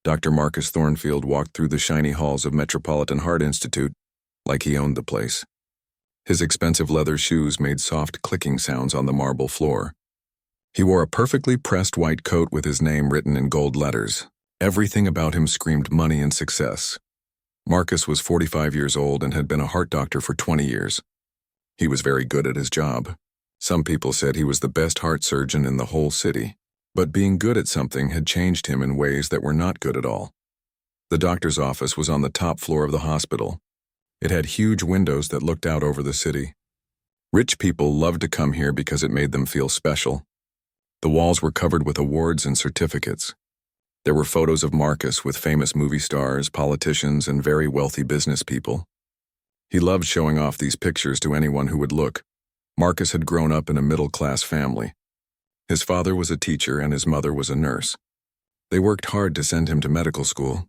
Dr. Marcus Thornfield walked through the shiny halls of Metropolitan Heart Institute like he owned the place. His expensive leather shoes made soft clicking sounds on the marble floor. He wore a perfectly pressed white coat with his name written in gold letters. Everything about him screamed money and success. Marcus was 45 years old and had been a heart doctor for 20 years. He was very good at his job. Some people said he was the best heart surgeon in the whole city. But being good at something had changed him in ways that were not good at all. The doctor's office was on the top floor of the hospital. It had huge windows that looked out over the city. Rich people loved to come here because it made them feel special. The walls were covered with awards and certificates. There were photos of Marcus with famous movie stars, politicians, and very wealthy business people. He loved showing off these pictures to anyone who would look. Marcus had grown up in a middle-class family. His father was a teacher and his mother was a nurse. They worked hard to send him to medical school.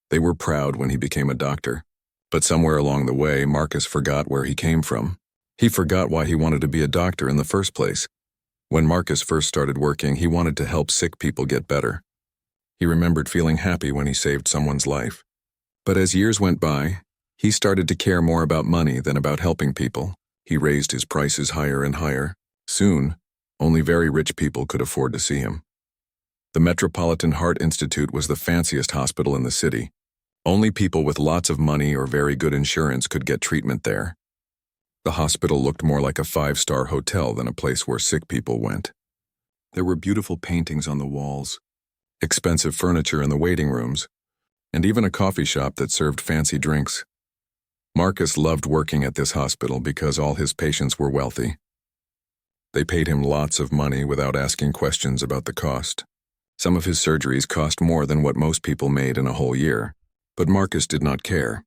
They were proud when he became a doctor. But somewhere along the way, Marcus forgot where he came from. He forgot why he wanted to be a doctor in the first place. When Marcus first started working, he wanted to help sick people get better. He remembered feeling happy when he saved someone's life. But as years went by, he started to care more about money than about helping people. He raised his prices higher and higher. Soon, only very rich people could afford to see him. The Metropolitan Heart Institute was the fanciest hospital in the city. Only people with lots of money or very good insurance could get treatment there. The hospital looked more like a 5-star hotel than a place where sick people went. There were beautiful paintings on the walls, expensive furniture in the waiting rooms, and even a coffee shop that served fancy drinks. Marcus loved working at this hospital because all his patients were wealthy. They paid him lots of money without asking questions about the cost. Some of his surgeries cost more than what most people made in a whole year, but Marcus did not care.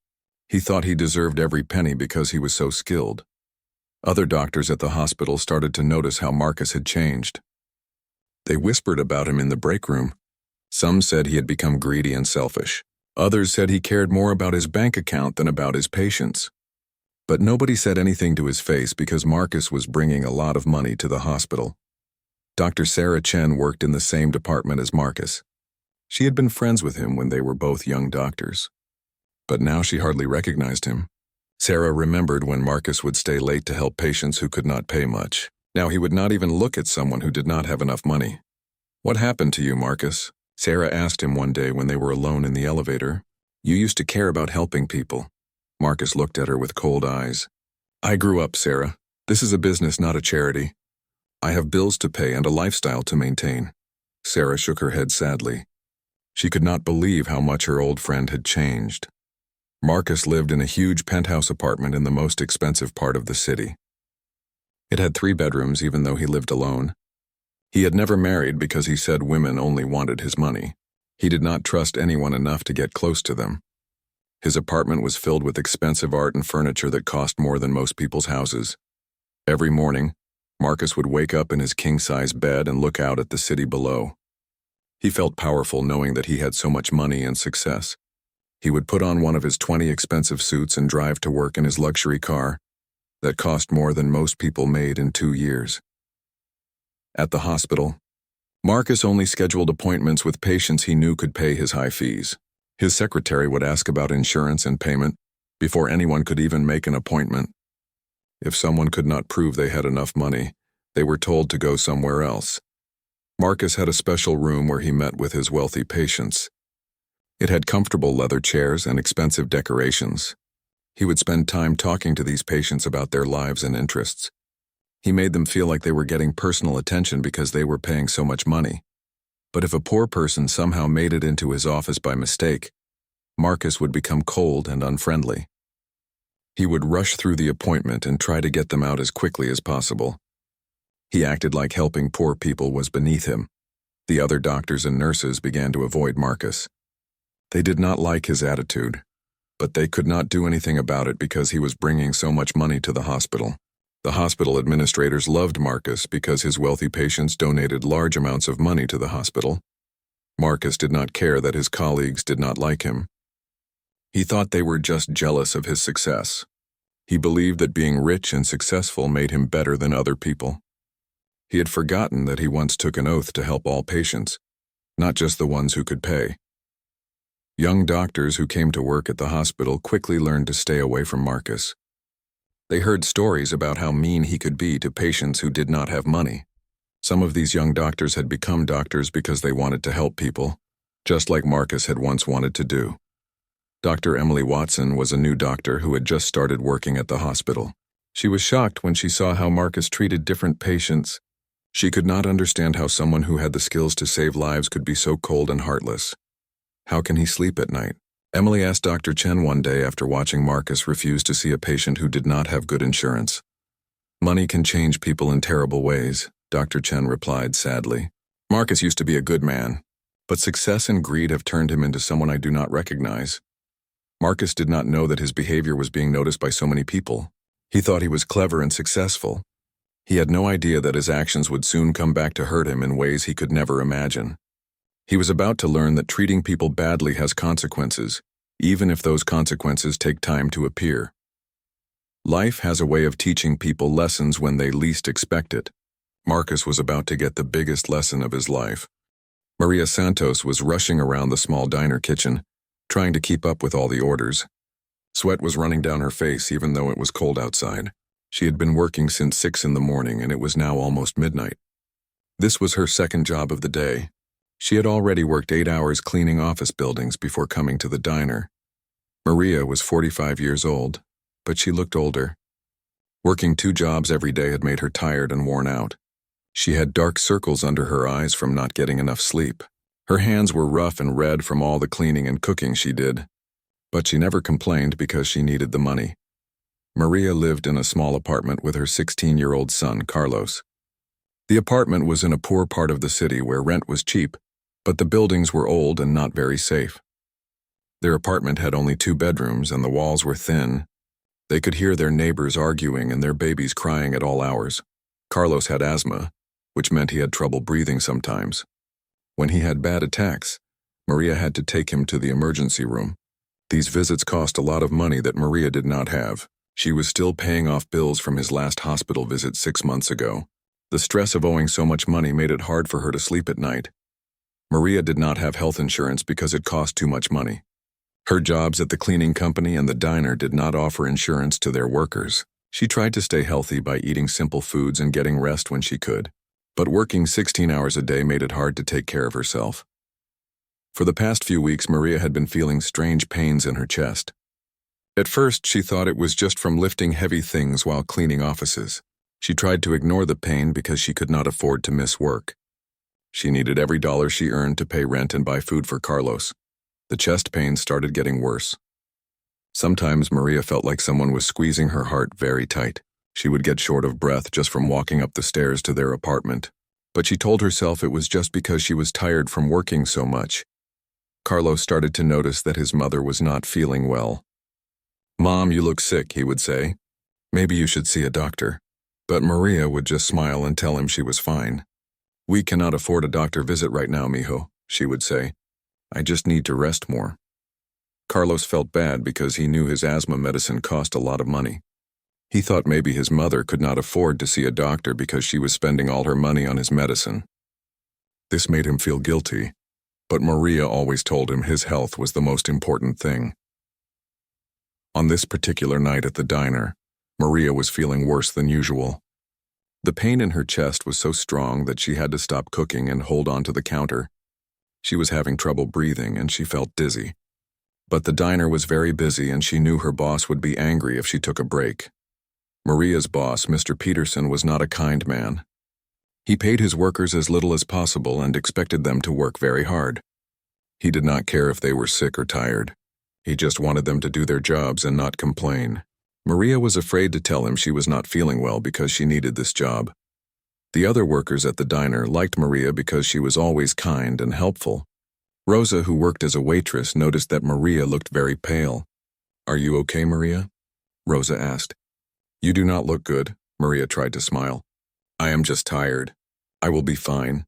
He thought he deserved every penny because he was so skilled. Other doctors at the hospital started to notice how Marcus had changed. They whispered about him in the break room. Some said he had become greedy and selfish. Others said he cared more about his bank account than about his patients. But nobody said anything to his face because Marcus was bringing a lot of money to the hospital. Dr. Sarah Chen worked in the same department as Marcus. She had been friends with him when they were both young doctors. But now she hardly recognized him. Sarah remembered when Marcus would stay late to help patients who could not pay much. Now he would not even look at someone who did not have enough money. "What happened to you, Marcus?" Sarah asked him one day when they were alone in the elevator. "You used to care about helping people." Marcus looked at her with cold eyes. "I grew up, Sarah. This is a business, not a charity. I have bills to pay and a lifestyle to maintain." Sarah shook her head sadly. She could not believe how much her old friend had changed. Marcus lived in a huge penthouse apartment in the most expensive part of the city. It had 3 bedrooms even though he lived alone. He had never married because he said women only wanted his money. He did not trust anyone enough to get close to them. His apartment was filled with expensive art and furniture that cost more than most people's houses. Every morning, Marcus would wake up in his king-size bed and look out at the city below. He felt powerful knowing that he had so much money and success. He would put on one of his 20 expensive suits and drive to work in his luxury car that cost more than most people made in 2 years. At the hospital, Marcus only scheduled appointments with patients he knew could pay his high fees. His secretary would ask about insurance and payment before anyone could even make an appointment. If someone could not prove they had enough money, they were told to go somewhere else. Marcus had a special room where he met with his wealthy patients. It had comfortable leather chairs and expensive decorations. He would spend time talking to these patients about their lives and interests. He made them feel like they were getting personal attention because they were paying so much money. But if a poor person somehow made it into his office by mistake, Marcus would become cold and unfriendly. He would rush through the appointment and try to get them out as quickly as possible. He acted like helping poor people was beneath him. The other doctors and nurses began to avoid Marcus. They did not like his attitude, but they could not do anything about it because he was bringing so much money to the hospital. The hospital administrators loved Marcus because his wealthy patients donated large amounts of money to the hospital. Marcus did not care that his colleagues did not like him. He thought they were just jealous of his success. He believed that being rich and successful made him better than other people. He had forgotten that he once took an oath to help all patients, not just the ones who could pay. Young doctors who came to work at the hospital quickly learned to stay away from Marcus. They heard stories about how mean he could be to patients who did not have money. Some of these young doctors had become doctors because they wanted to help people, just like Marcus had once wanted to do. Dr. Emily Watson was a new doctor who had just started working at the hospital. She was shocked when she saw how Marcus treated different patients. She could not understand how someone who had the skills to save lives could be so cold and heartless. How can he sleep at night? Emily asked Dr. Chen one day after watching Marcus refuse to see a patient who did not have good insurance. Money can change people in terrible ways, Dr. Chen replied sadly. Marcus used to be a good man, but success and greed have turned him into someone I do not recognize. Marcus did not know that his behavior was being noticed by so many people. He thought he was clever and successful. He had no idea that his actions would soon come back to hurt him in ways he could never imagine. He was about to learn that treating people badly has consequences, even if those consequences take time to appear. Life has a way of teaching people lessons when they least expect it. Marcus was about to get the biggest lesson of his life. Maria Santos was rushing around the small diner kitchen, trying to keep up with all the orders. Sweat was running down her face even though it was cold outside. She had been working since 6 in the morning and it was now almost midnight. This was her second job of the day. She had already worked 8 hours cleaning office buildings before coming to the diner. Maria was 45 years old, but she looked older. Working 2 jobs every day had made her tired and worn out. She had dark circles under her eyes from not getting enough sleep. Her hands were rough and red from all the cleaning and cooking she did, but she never complained because she needed the money. Maria lived in a small apartment with her 16-year-old son, Carlos. The apartment was in a poor part of the city where rent was cheap, but the buildings were old and not very safe. Their apartment had only 2 bedrooms and the walls were thin. They could hear their neighbors arguing and their babies crying at all hours. Carlos had asthma, which meant he had trouble breathing sometimes. When he had bad attacks, Maria had to take him to the emergency room. These visits cost a lot of money that Maria did not have. She was still paying off bills from his last hospital visit 6 months ago. The stress of owing so much money made it hard for her to sleep at night. Maria did not have health insurance because it cost too much money. Her jobs at the cleaning company and the diner did not offer insurance to their workers. She tried to stay healthy by eating simple foods and getting rest when she could, but working 16 hours a day made it hard to take care of herself. For the past few weeks, Maria had been feeling strange pains in her chest. At first, she thought it was just from lifting heavy things while cleaning offices. She tried to ignore the pain because she could not afford to miss work. She needed every dollar she earned to pay rent and buy food for Carlos. The chest pains started getting worse. Sometimes Maria felt like someone was squeezing her heart very tight. She would get short of breath just from walking up the stairs to their apartment, but she told herself it was just because she was tired from working so much. Carlos started to notice that his mother was not feeling well. "Mom, you look sick," he would say. "Maybe you should see a doctor." But Maria would just smile and tell him she was fine. "We cannot afford a doctor visit right now, mijo," she would say. "I just need to rest more." Carlos felt bad because he knew his asthma medicine cost a lot of money. He thought maybe his mother could not afford to see a doctor because she was spending all her money on his medicine. This made him feel guilty, but Maria always told him his health was the most important thing. On this particular night at the diner, Maria was feeling worse than usual. The pain in her chest was so strong that she had to stop cooking and hold on to the counter. She was having trouble breathing and she felt dizzy. But the diner was very busy and she knew her boss would be angry if she took a break. Maria's boss, Mr. Peterson, was not a kind man. He paid his workers as little as possible and expected them to work very hard. He did not care if they were sick or tired. He just wanted them to do their jobs and not complain. Maria was afraid to tell him she was not feeling well because she needed this job. The other workers at the diner liked Maria because she was always kind and helpful. Rosa, who worked as a waitress, noticed that Maria looked very pale. "Are you okay, Maria?" Rosa asked. "You do not look good," Maria tried to smile. "I am just tired. I will be fine."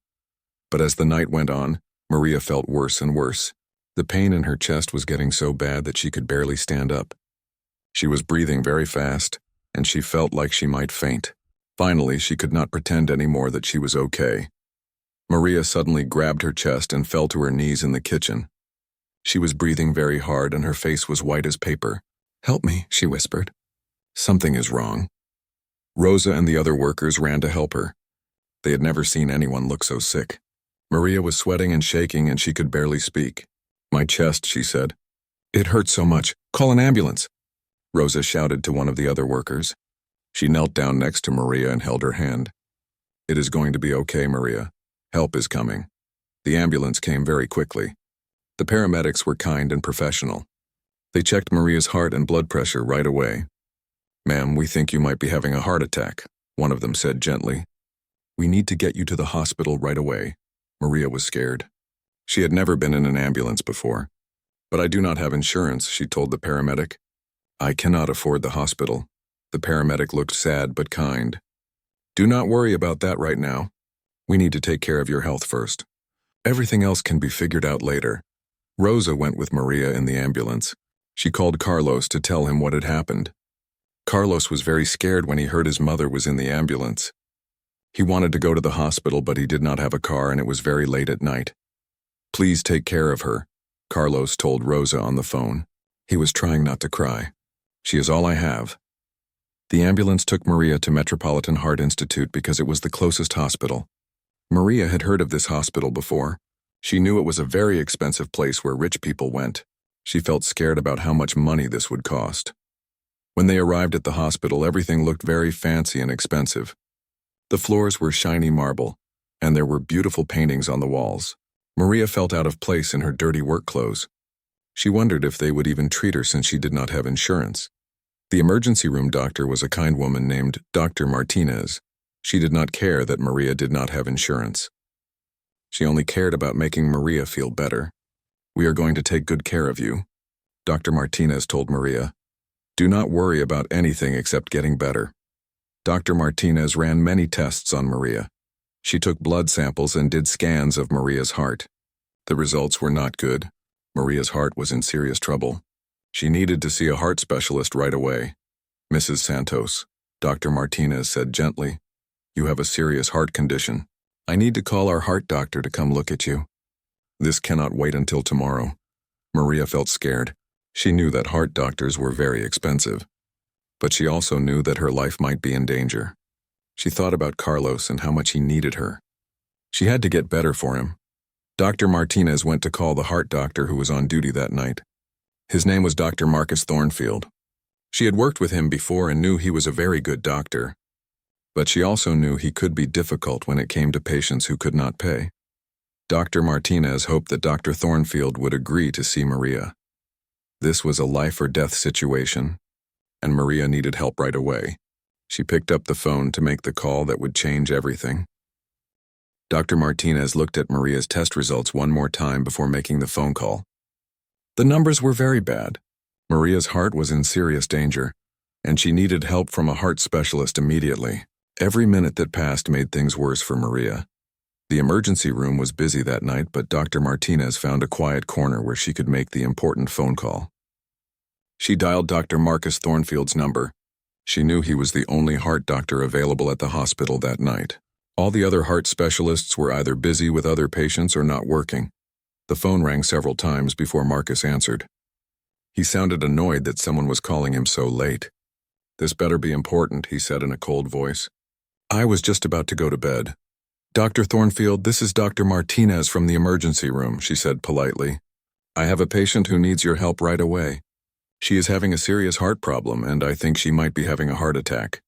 But as the night went on, Maria felt worse and worse. The pain in her chest was getting so bad that she could barely stand up. She was breathing very fast, and she felt like she might faint. Finally, she could not pretend anymore that she was okay. Maria suddenly grabbed her chest and fell to her knees in the kitchen. She was breathing very hard and her face was white as paper. "Help me," she whispered. "Something is wrong." Rosa and the other workers ran to help her. They had never seen anyone look so sick. Maria was sweating and shaking and she could barely speak. "My chest," she said. "It hurts so much. Call an ambulance," Rosa shouted to one of the other workers. She knelt down next to Maria and held her hand. "It is going to be okay, Maria. Help is coming." The ambulance came very quickly. The paramedics were kind and professional. They checked Maria's heart and blood pressure right away. "Ma'am, we think you might be having a heart attack," one of them said gently. "We need to get you to the hospital right away." Maria was scared. She had never been in an ambulance before. "But I do not have insurance," she told the paramedic. "I cannot afford the hospital." The paramedic looked sad but kind. "Do not worry about that right now. We need to take care of your health first. Everything else can be figured out later." Rosa went with Maria in the ambulance. She called Carlos to tell him what had happened. Carlos was very scared when he heard his mother was in the ambulance. He wanted to go to the hospital, but he did not have a car and it was very late at night. "Please take care of her," Carlos told Rosa on the phone. He was trying not to cry. "She is all I have." The ambulance took Maria to Metropolitan Heart Institute because it was the closest hospital. Maria had heard of this hospital before. She knew it was a very expensive place where rich people went. She felt scared about how much money this would cost. When they arrived at the hospital, everything looked very fancy and expensive. The floors were shiny marble, and there were beautiful paintings on the walls. Maria felt out of place in her dirty work clothes. She wondered if they would even treat her since she did not have insurance. The emergency room doctor was a kind woman named Dr. Martinez. She did not care that Maria did not have insurance. She only cared about making Maria feel better. "We are going to take good care of you," Dr. Martinez told Maria. "Do not worry about anything except getting better." Dr. Martinez ran many tests on Maria. She took blood samples and did scans of Maria's heart. The results were not good. Maria's heart was in serious trouble. She needed to see a heart specialist right away. "Mrs. Santos," Dr. Martinez said gently, "you have a serious heart condition. I need to call our heart doctor to come look at you." This cannot wait until tomorrow. Maria felt scared. She knew that heart doctors were very expensive. But she also knew that her life might be in danger. She thought about Carlos and how much he needed her. She had to get better for him. Dr. Martinez went to call the heart doctor who was on duty that night. His name was Dr. Marcus Thornfield. She had worked with him before and knew he was a very good doctor. But she also knew he could be difficult when it came to patients who could not pay. Dr. Martinez hoped that Dr. Thornfield would agree to see Maria. This was a life-or-death situation, and Maria needed help right away. She picked up the phone to make the call that would change everything. Dr. Martinez looked at Maria's test results one more time before making the phone call. The numbers were very bad. Maria's heart was in serious danger, and she needed help from a heart specialist immediately. Every minute that passed made things worse for Maria. The emergency room was busy that night, but Dr. Martinez found a quiet corner where she could make the important phone call. She dialed Dr. Marcus Thornfield's number. She knew he was the only heart doctor available at the hospital that night. All the other heart specialists were either busy with other patients or not working. The phone rang several times before Marcus answered. He sounded annoyed that someone was calling him so late. "This better be important," he said in a cold voice. "I was just about to go to bed." "Dr. Thornfield, this is Dr. Martinez from the emergency room," she said politely. "I have a patient who needs your help right away. She is having a serious heart problem, and I think she might be having a heart attack."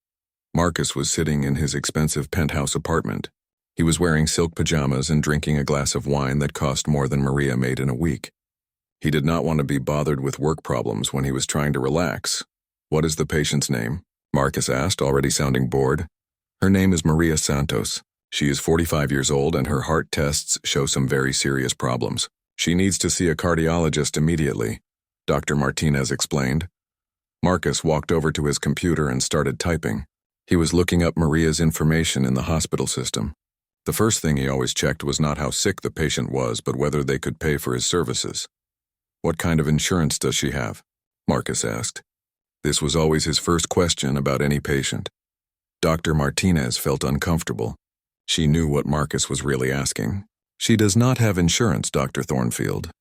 Marcus was sitting in his expensive penthouse apartment. He was wearing silk pajamas and drinking a glass of wine that cost more than Maria made in a week. He did not want to be bothered with work problems when he was trying to relax. "What is the patient's name?" Marcus asked, already sounding bored. "Her name is Maria Santos. She is 45 years old and her heart tests show some very serious problems. She needs to see a cardiologist immediately," Dr. Martinez explained. Marcus walked over to his computer and started typing. He was looking up Maria's information in the hospital system. The first thing he always checked was not how sick the patient was, but whether they could pay for his services. "What kind of insurance does she have?" Marcus asked. This was always his first question about any patient. Dr. Martinez felt uncomfortable. She knew what Marcus was really asking. "She does not have insurance, Dr. Thornfield.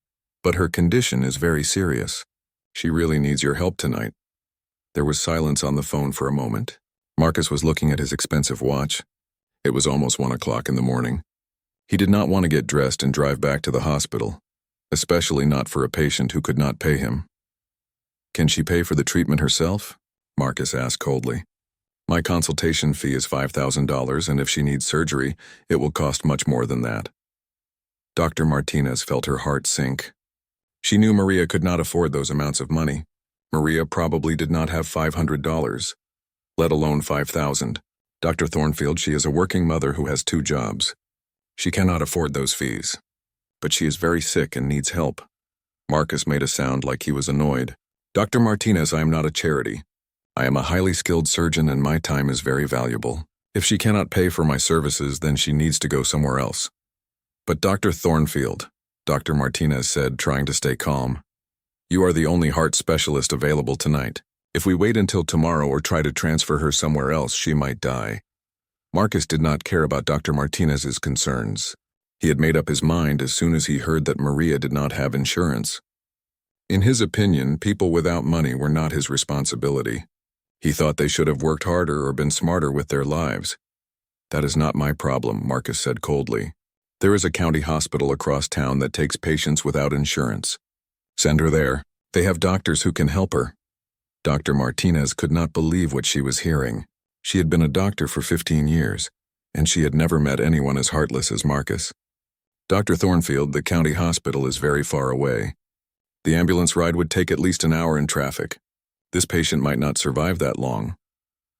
But her condition is very serious. She really needs your help tonight." There was silence on the phone for a moment. Marcus was looking at his expensive watch. It was almost 1 o'clock in the morning. He did not want to get dressed and drive back to the hospital, especially not for a patient who could not pay him. "Can she pay for the treatment herself?" Marcus asked coldly. "My consultation fee is $5,000, and if she needs surgery, it will cost much more than that." Dr. Martinez felt her heart sink. She knew Maria could not afford those amounts of money. Maria probably did not have $500, let alone $5,000. Dr. Thornfield, she is a working mother who has 2 jobs. She cannot afford those fees. But she is very sick and needs help. Marcus made a sound like he was annoyed. "Dr. Martinez, I am not a charity. I am a highly skilled surgeon and my time is very valuable. If she cannot pay for my services, then she needs to go somewhere else." "But Dr. Thornfield," Dr. Martinez said, trying to stay calm, "you are the only heart specialist available tonight. If we wait until tomorrow or try to transfer her somewhere else, she might die." Marcus did not care about Dr. Martinez's concerns. He had made up his mind as soon as he heard that Maria did not have insurance. In his opinion, people without money were not his responsibility. He thought they should have worked harder or been smarter with their lives. "That is not my problem," Marcus said coldly. "There is a county hospital across town that takes patients without insurance. Send her there. They have doctors who can help her." Dr. Martinez could not believe what she was hearing. She had been a doctor for 15 years, and she had never met anyone as heartless as Marcus. "Dr. Thornfield, the county hospital is very far away. The ambulance ride would take at least an hour in traffic. This patient might not survive that long."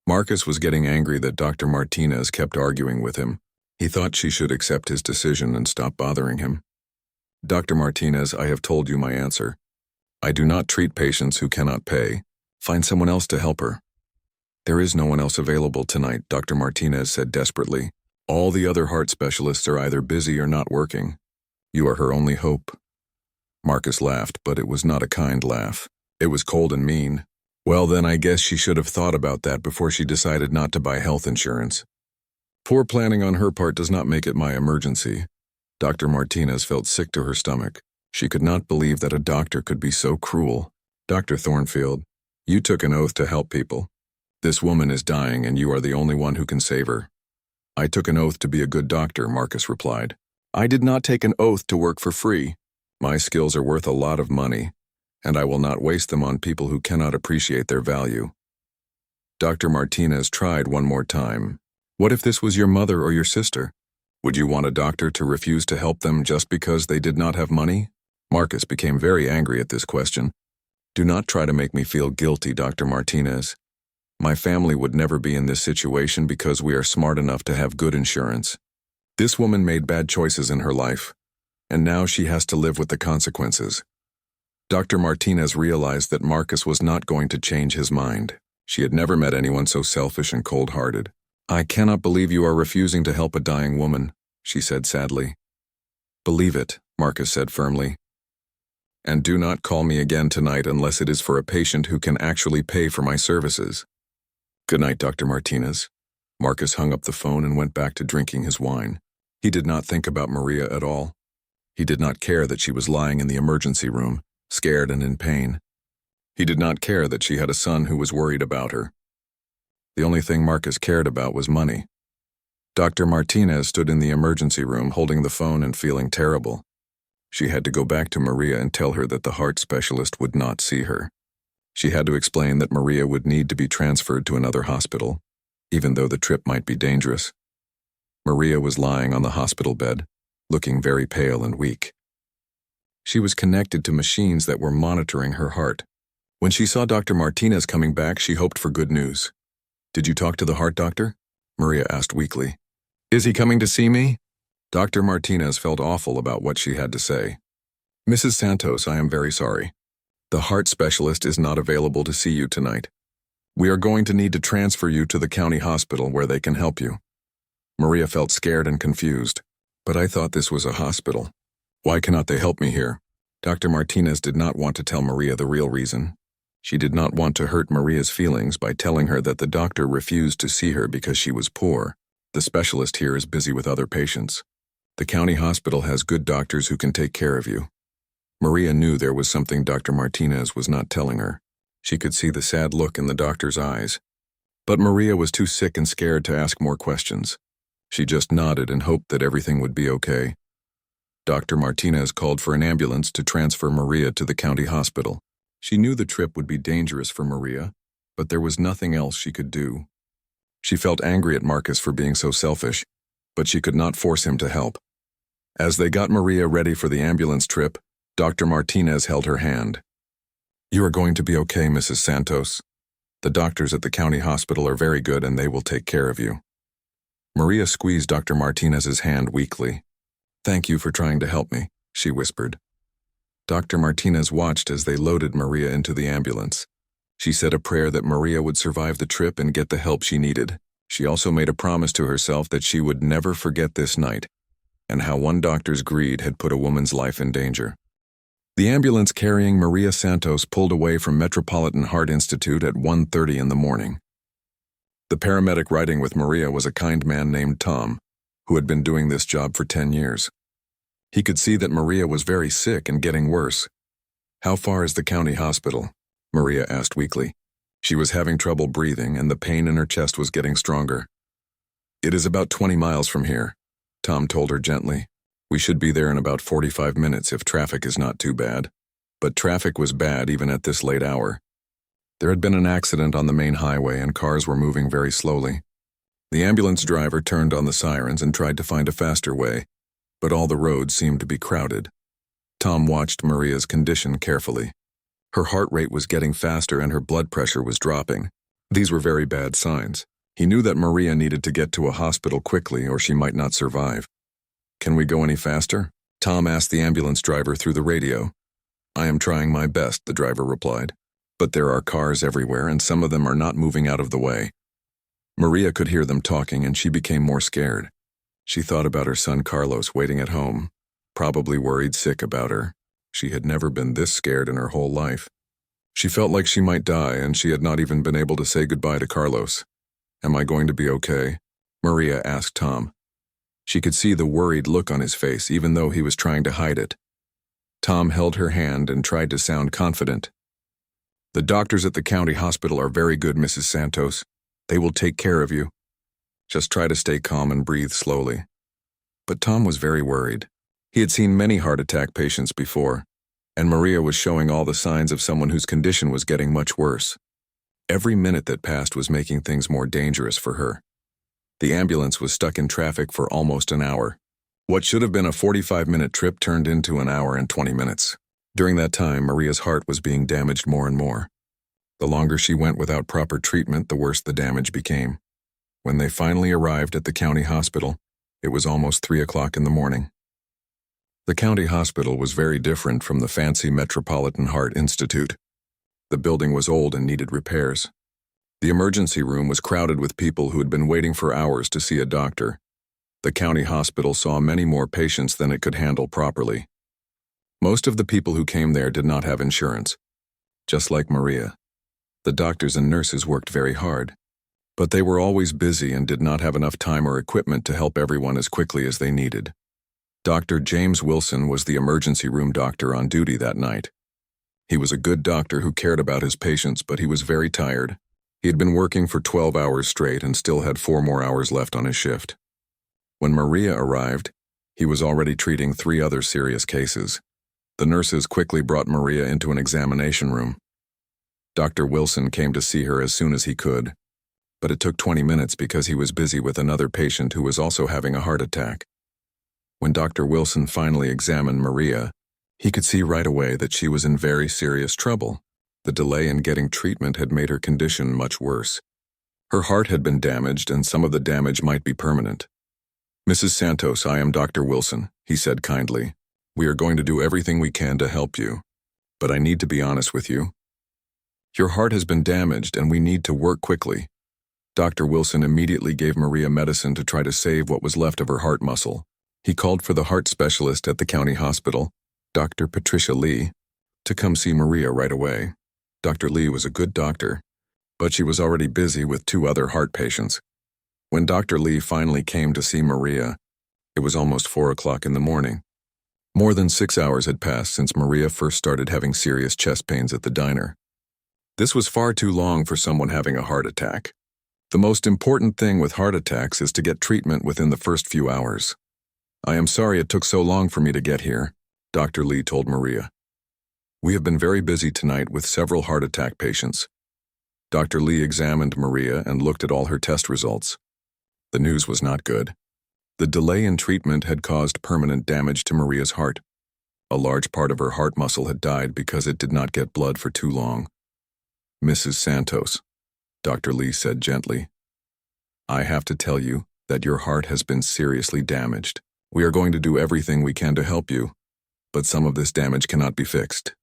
Marcus was getting angry that Dr. Martinez kept arguing with him. He thought she should accept his decision and stop bothering him. "Dr. Martinez, I have told you my answer. I do not treat patients who cannot pay. Find someone else to help her." "There is no one else available tonight," Dr. Martinez said desperately. "All the other heart specialists are either busy or not working. You are her only hope." Marcus laughed, but it was not a kind laugh. It was cold and mean. "Well, then I guess she should have thought about that before she decided not to buy health insurance. Poor planning on her part does not make it my emergency." Dr. Martinez felt sick to her stomach. She could not believe that a doctor could be so cruel. "Dr. Thornfield, you took an oath to help people. This woman is dying and you are the only one who can save her." "I took an oath to be a good doctor," Marcus replied. "I did not take an oath to work for free. My skills are worth a lot of money, and I will not waste them on people who cannot appreciate their value." Dr. Martinez tried one more time. "What if this was your mother or your sister? Would you want a doctor to refuse to help them just because they did not have money?" Marcus became very angry at this question. "Do not try to make me feel guilty, Dr. Martinez. My family would never be in this situation because we are smart enough to have good insurance. This woman made bad choices in her life, and now she has to live with the consequences." Dr. Martinez realized that Marcus was not going to change his mind. She had never met anyone so selfish and cold-hearted. "I cannot believe you are refusing to help a dying woman," she said sadly. "Believe it," Marcus said firmly. "And do not call me again tonight unless it is for a patient who can actually pay for my services." "Good night, Dr. Martinez." Marcus hung up the phone and went back to drinking his wine. He did not think about Maria at all. He did not care that she was lying in the emergency room, scared and in pain. He did not care that she had a son who was worried about her. The only thing Marcus cared about was money. Dr. Martinez stood in the emergency room holding the phone and feeling terrible. She had to go back to Maria and tell her that the heart specialist would not see her. She had to explain that Maria would need to be transferred to another hospital, even though the trip might be dangerous. Maria was lying on the hospital bed, looking very pale and weak. She was connected to machines that were monitoring her heart. When she saw Dr. Martinez coming back, she hoped for good news. "Did you talk to the heart doctor?" Maria asked weakly. "Is he coming to see me?" Dr. Martinez felt awful about what she had to say. "Mrs. Santos, I am very sorry. The heart specialist is not available to see you tonight. We are going to need to transfer you to the county hospital where they can help you." Maria felt scared and confused. "But I thought this was a hospital. Why cannot they help me here?" Dr. Martinez did not want to tell Maria the real reason. She did not want to hurt Maria's feelings by telling her that the doctor refused to see her because she was poor. "The specialist here is busy with other patients. The county hospital has good doctors who can take care of you." Maria knew there was something Dr. Martinez was not telling her. She could see the sad look in the doctor's eyes. But Maria was too sick and scared to ask more questions. She just nodded and hoped that everything would be okay. Dr. Martinez called for an ambulance to transfer Maria to the county hospital. She knew the trip would be dangerous for Maria, but there was nothing else she could do. She felt angry at Marcus for being so selfish, but she could not force him to help. As they got Maria ready for the ambulance trip, Dr. Martinez held her hand. "You are going to be okay, Mrs. Santos. The doctors at the county hospital are very good and they will take care of you." Maria squeezed Dr. Martinez's hand weakly. "Thank you for trying to help me," she whispered. Dr. Martinez watched as they loaded Maria into the ambulance. She said a prayer that Maria would survive the trip and get the help she needed. She also made a promise to herself that she would never forget this night, and how one doctor's greed had put a woman's life in danger. The ambulance carrying Maria Santos pulled away from Metropolitan Heart Institute at 1:30 in the morning. The paramedic riding with Maria was a kind man named Tom, who had been doing this job for 10 years. He could see that Maria was very sick and getting worse. "How far is the county hospital?" Maria asked weakly. She was having trouble breathing and the pain in her chest was getting stronger. "It is about 20 miles from here," Tom told her gently. "We should be there in about 45 minutes if traffic is not too bad." But traffic was bad even at this late hour. There had been an accident on the main highway and cars were moving very slowly. The ambulance driver turned on the sirens and tried to find a faster way, but all the roads seemed to be crowded. Tom watched Maria's condition carefully. Her heart rate was getting faster and her blood pressure was dropping. These were very bad signs. He knew that Maria needed to get to a hospital quickly or she might not survive. "Can we go any faster?" Tom asked the ambulance driver through the radio. "I am trying my best," the driver replied. "But there are cars everywhere and some of them are not moving out of the way." Maria could hear them talking and she became more scared. She thought about her son Carlos waiting at home, probably worried sick about her. She had never been this scared in her whole life. She felt like she might die and she had not even been able to say goodbye to Carlos. "Am I going to be okay?" Maria asked Tom. She could see the worried look on his face even though he was trying to hide it. Tom held her hand and tried to sound confident. "The doctors at the county hospital are very good, Mrs. Santos. They will take care of you. Just try to stay calm and breathe slowly." But Tom was very worried. He had seen many heart attack patients before, and Maria was showing all the signs of someone whose condition was getting much worse. Every minute that passed was making things more dangerous for her. The ambulance was stuck in traffic for almost an hour. What should have been a 45-minute trip turned into an hour and 20 minutes. During that time, Maria's heart was being damaged more and more. The longer she went without proper treatment, the worse the damage became. When they finally arrived at the county hospital, it was almost 3 o'clock in the morning. The county hospital was very different from the fancy Metropolitan Heart Institute. The building was old and needed repairs. The emergency room was crowded with people who had been waiting for hours to see a doctor. The county hospital saw many more patients than it could handle properly. Most of the people who came there did not have insurance, just like Maria. The doctors and nurses worked very hard, but they were always busy and did not have enough time or equipment to help everyone as quickly as they needed. Dr. James Wilson was the emergency room doctor on duty that night. He was a good doctor who cared about his patients, but he was very tired. He had been working for 12 hours straight and still had 4 more hours left on his shift. When Maria arrived, he was already treating 3 other serious cases. The nurses quickly brought Maria into an examination room. Dr. Wilson came to see her as soon as he could, but it took 20 minutes because he was busy with another patient who was also having a heart attack. When Dr. Wilson finally examined Maria, he could see right away that she was in very serious trouble. The delay in getting treatment had made her condition much worse. Her heart had been damaged and some of the damage might be permanent. "Mrs. Santos, I am Dr. Wilson," he said kindly. "We are going to do everything we can to help you, but I need to be honest with you. Your heart has been damaged and we need to work quickly." Dr. Wilson immediately gave Maria medicine to try to save what was left of her heart muscle. He called for the heart specialist at the county hospital, Dr. Patricia Lee, to come see Maria right away. Dr. Lee was a good doctor, but she was already busy with 2 other heart patients. When Dr. Lee finally came to see Maria, it was almost 4 o'clock in the morning. More than 6 hours had passed since Maria first started having serious chest pains at the diner. This was far too long for someone having a heart attack. The most important thing with heart attacks is to get treatment within the first few hours. "I am sorry it took so long for me to get here," Dr. Lee told Maria. "We have been very busy tonight with several heart attack patients." Dr. Lee examined Maria and looked at all her test results. The news was not good. The delay in treatment had caused permanent damage to Maria's heart. A large part of her heart muscle had died because it did not get blood for too long. "Mrs. Santos," Dr. Lee said gently, "I have to tell you that your heart has been seriously damaged. We are going to do everything we can to help you, but some of this damage cannot be fixed."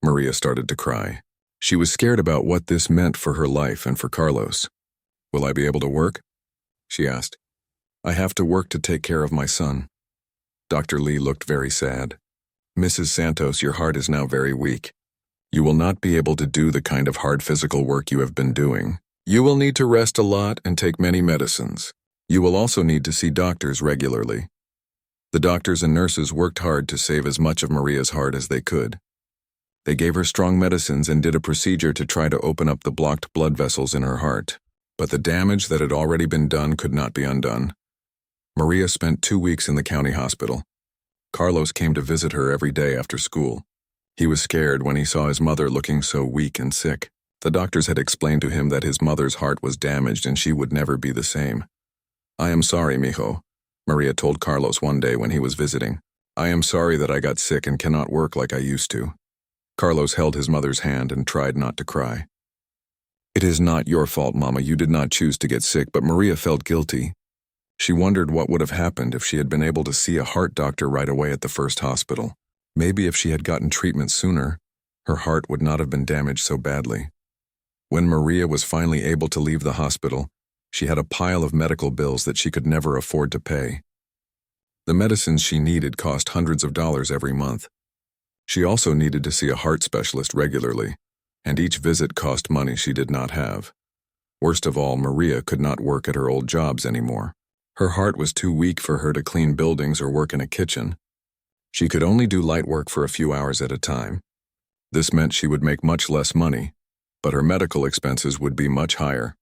Maria started to cry. She was scared about what this meant for her life and for Carlos. "Will I be able to work?" she asked. "I have to work to take care of my son." Dr. Lee looked very sad. "Mrs. Santos, your heart is now very weak. You will not be able to do the kind of hard physical work you have been doing. You will need to rest a lot and take many medicines. You will also need to see doctors regularly." The doctors and nurses worked hard to save as much of Maria's heart as they could. They gave her strong medicines and did a procedure to try to open up the blocked blood vessels in her heart. But the damage that had already been done could not be undone. Maria spent 2 weeks in the county hospital. Carlos came to visit her every day after school. He was scared when he saw his mother looking so weak and sick. The doctors had explained to him that his mother's heart was damaged and she would never be the same. "I am sorry, mijo," Maria told Carlos one day when he was visiting. "I am sorry that I got sick and cannot work like I used to." Carlos held his mother's hand and tried not to cry. "It is not your fault, Mama. You did not choose to get sick," but Maria felt guilty. She wondered what would have happened if she had been able to see a heart doctor right away at the first hospital. Maybe if she had gotten treatment sooner, her heart would not have been damaged so badly. When Maria was finally able to leave the hospital, she had a pile of medical bills that she could never afford to pay. The medicines she needed cost hundreds of dollars every month. She also needed to see a heart specialist regularly, and each visit cost money she did not have. Worst of all, Maria could not work at her old jobs anymore. Her heart was too weak for her to clean buildings or work in a kitchen. She could only do light work for a few hours at a time. This meant she would make much less money, but her medical expenses would be much higher.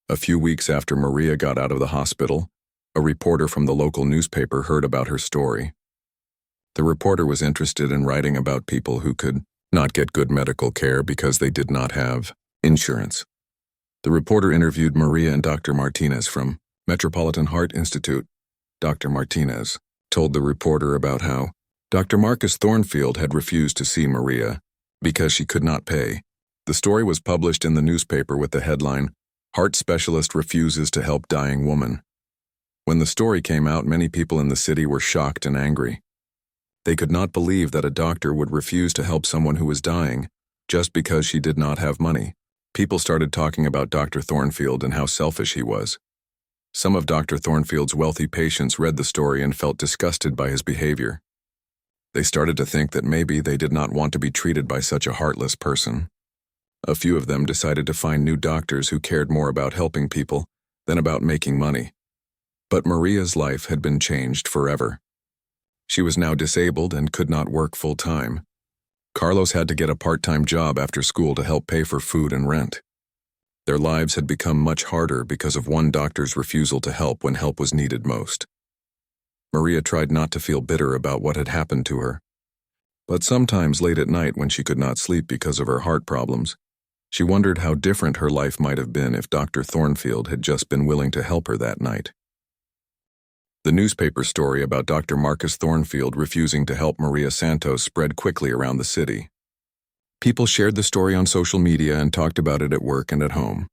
A few weeks after Maria got out of the hospital, a reporter from the local newspaper heard about her story. The reporter was interested in writing about people who could not get good medical care because they did not have insurance. The reporter interviewed Maria and Dr. Martinez from Metropolitan Heart Institute. Dr. Martinez told the reporter about how Dr. Marcus Thornfield had refused to see Maria because she could not pay. The story was published in the newspaper with the headline, "Heart Specialist Refuses to Help Dying Woman." When the story came out, many people in the city were shocked and angry. They could not believe that a doctor would refuse to help someone who was dying just because she did not have money. People started talking about Dr. Thornfield and how selfish he was. Some of Dr. Thornfield's wealthy patients read the story and felt disgusted by his behavior. They started to think that maybe they did not want to be treated by such a heartless person. A few of them decided to find new doctors who cared more about helping people than about making money. But Maria's life had been changed forever. She was now disabled and could not work full-time. Carlos had to get a part-time job after school to help pay for food and rent. Their lives had become much harder because of one doctor's refusal to help when help was needed most. Maria tried not to feel bitter about what had happened to her. But sometimes late at night when she could not sleep because of her heart problems, she wondered how different her life might have been if Dr. Thornfield had just been willing to help her that night. The newspaper story about Dr. Marcus Thornfield refusing to help Maria Santos spread quickly around the city. People shared the story on social media and talked about it at work and at home.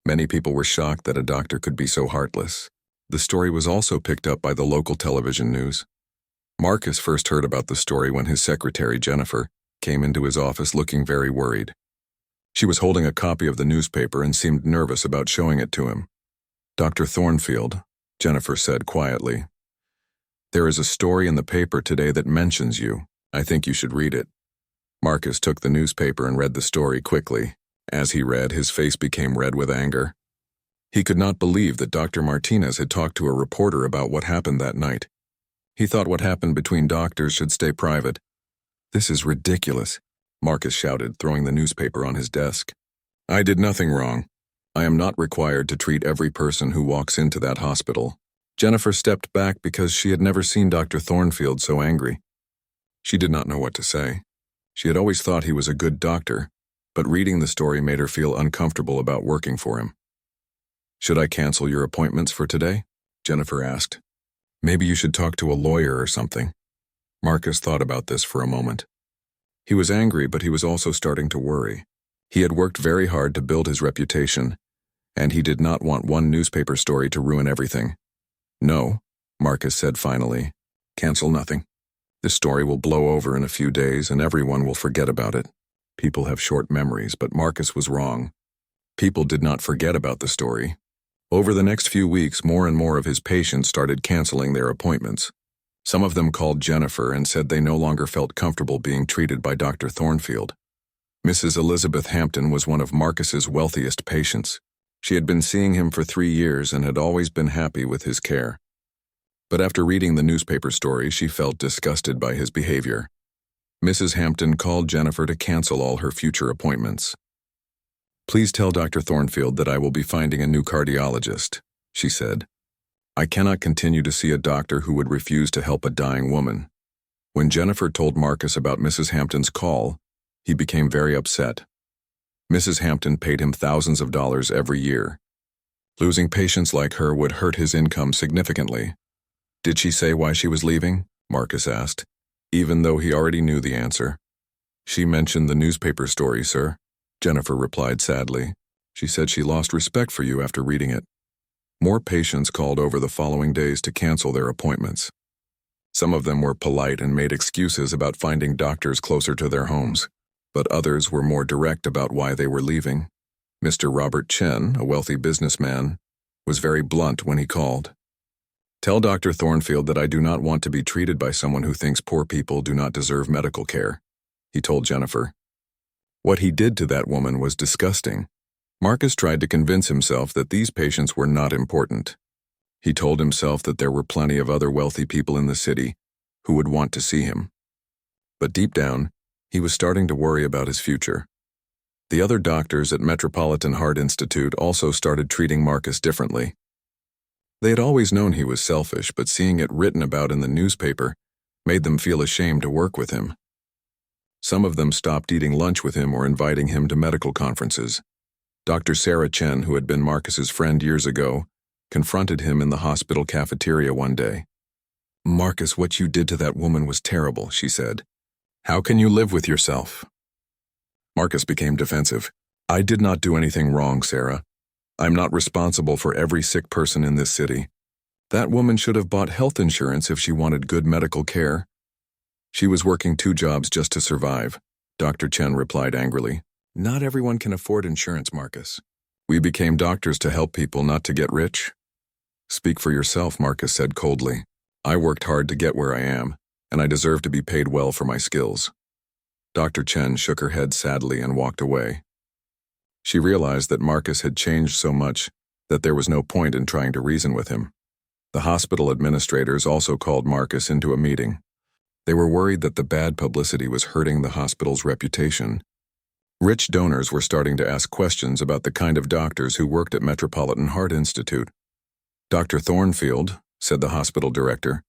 Many people were shocked that a doctor could be so heartless. The story was also picked up by the local television news. Marcus first heard about the story when his secretary, Jennifer, came into his office looking very worried. She was holding a copy of the newspaper and seemed nervous about showing it to him. "Dr. Thornfield," Jennifer said quietly, "there is a story in the paper today that mentions you. I think you should read it." Marcus took the newspaper and read the story quickly. As he read, his face became red with anger. He could not believe that Dr. Martinez had talked to a reporter about what happened that night. He thought what happened between doctors should stay private. "This is ridiculous," Marcus shouted, throwing the newspaper on his desk. "I did nothing wrong. I am not required to treat every person who walks into that hospital." Jennifer stepped back because she had never seen Dr. Thornfield so angry. She did not know what to say. She had always thought he was a good doctor, but reading the story made her feel uncomfortable about working for him. "Should I cancel your appointments for today?" Jennifer asked. "Maybe you should talk to a lawyer or something." Marcus thought about this for a moment. He was angry, but he was also starting to worry. He had worked very hard to build his reputation, and he did not want one newspaper story to ruin everything. "No," Marcus said finally. "Cancel nothing. This story will blow over in a few days and everyone will forget about it." People have short memories, but Marcus was wrong. People did not forget about the story. Over the next few weeks, more and more of his patients started canceling their appointments. Some of them called Jennifer and said they no longer felt comfortable being treated by Dr. Thornfield. Mrs. Elizabeth Hampton was one of Marcus's wealthiest patients. She had been seeing him for 3 years and had always been happy with his care. But after reading the newspaper story, she felt disgusted by his behavior. Mrs. Hampton called Jennifer to cancel all her future appointments. "Please tell Dr. Thornfield that I will be finding a new cardiologist," she said. "I cannot continue to see a doctor who would refuse to help a dying woman." When Jennifer told Marcus about Mrs. Hampton's call, he became very upset. Mrs. Hampton paid him thousands of dollars every year. Losing patients like her would hurt his income significantly. "Did she say why she was leaving?" Marcus asked, even though he already knew the answer. "She mentioned the newspaper story, sir," Jennifer replied sadly. "She said she lost respect for you after reading it." More patients called over the following days to cancel their appointments. Some of them were polite and made excuses about finding doctors closer to their homes, but others were more direct about why they were leaving. Mr. Robert Chen, a wealthy businessman, was very blunt when he called. "Tell Dr. Thornfield that I do not want to be treated by someone who thinks poor people do not deserve medical care," he told Jennifer. What he did to that woman was disgusting. Marcus tried to convince himself that these patients were not important. He told himself that there were plenty of other wealthy people in the city who would want to see him. But deep down, he was starting to worry about his future. The other doctors at Metropolitan Heart Institute also started treating Marcus differently. They had always known he was selfish, but seeing it written about in the newspaper made them feel ashamed to work with him. Some of them stopped eating lunch with him or inviting him to medical conferences. Dr. Sarah Chen, who had been Marcus's friend years ago, confronted him in the hospital cafeteria one day. "Marcus, what you did to that woman was terrible," she said. "How can you live with yourself?" Marcus became defensive. "I did not do anything wrong, Sarah. I'm not responsible for every sick person in this city. That woman should have bought health insurance if she wanted good medical care." "She was working 2 jobs just to survive," Dr. Chen replied angrily. "Not everyone can afford insurance, Marcus. We became doctors to help people, not to get rich." "Speak for yourself," Marcus said coldly. "I worked hard to get where I am, and I deserve to be paid well for my skills." Dr. Chen shook her head sadly and walked away. She realized that Marcus had changed so much that there was no point in trying to reason with him. The hospital administrators also called Marcus into a meeting. They were worried that the bad publicity was hurting the hospital's reputation. Rich donors were starting to ask questions about the kind of doctors who worked at Metropolitan Heart Institute. "Dr. Thornfield," said the hospital director.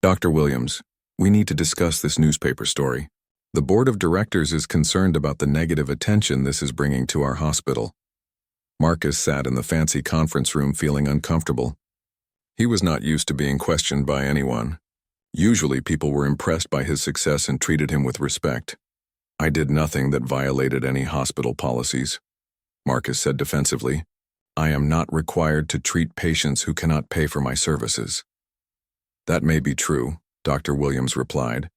"Dr. Williams, we need to discuss this newspaper story. The board of directors is concerned about the negative attention this is bringing to our hospital." Marcus sat in the fancy conference room feeling uncomfortable. He was not used to being questioned by anyone. Usually people were impressed by his success and treated him with respect. "I did nothing that violated any hospital policies," Marcus said defensively. "I am not required to treat patients who cannot pay for my services." "That may be true," Dr. Williams replied,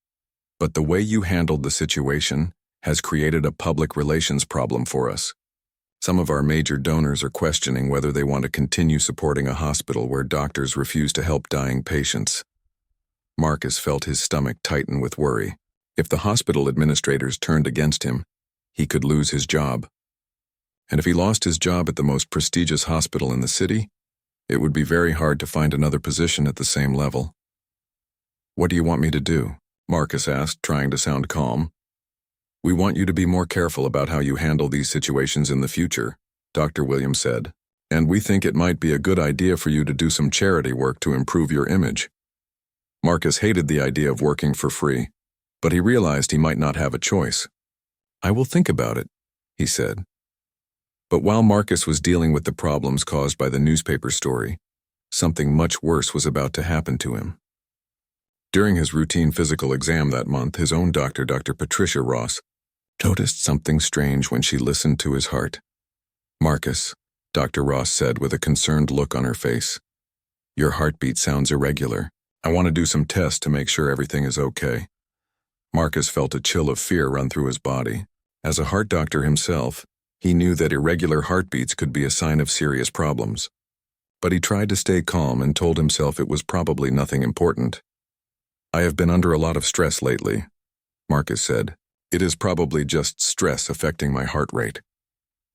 "but the way you handled the situation has created a public relations problem for us. Some of our major donors are questioning whether they want to continue supporting a hospital where doctors refuse to help dying patients." Marcus felt his stomach tighten with worry. If the hospital administrators turned against him, he could lose his job. And if he lost his job at the most prestigious hospital in the city, it would be very hard to find another position at the same level. What do you want me to do? Marcus asked, trying to sound calm. We want you to be more careful about how you handle these situations in the future, Dr. Williams said. And we think it might be a good idea for you to do some charity work to improve your image. Marcus hated the idea of working for free, but he realized he might not have a choice. I will think about it, he said. But while Marcus was dealing with the problems caused by the newspaper story, something much worse was about to happen to him. During his routine physical exam that month, his own doctor, Dr. Patricia Ross, noticed something strange when she listened to his heart. Marcus, Dr. Ross said with a concerned look on her face, your heartbeat sounds irregular. I want to do some tests to make sure everything is okay. Marcus felt a chill of fear run through his body. As a heart doctor himself, he knew that irregular heartbeats could be a sign of serious problems. But he tried to stay calm and told himself it was probably nothing important. I have been under a lot of stress lately, Marcus said. It is probably just stress affecting my heart rate.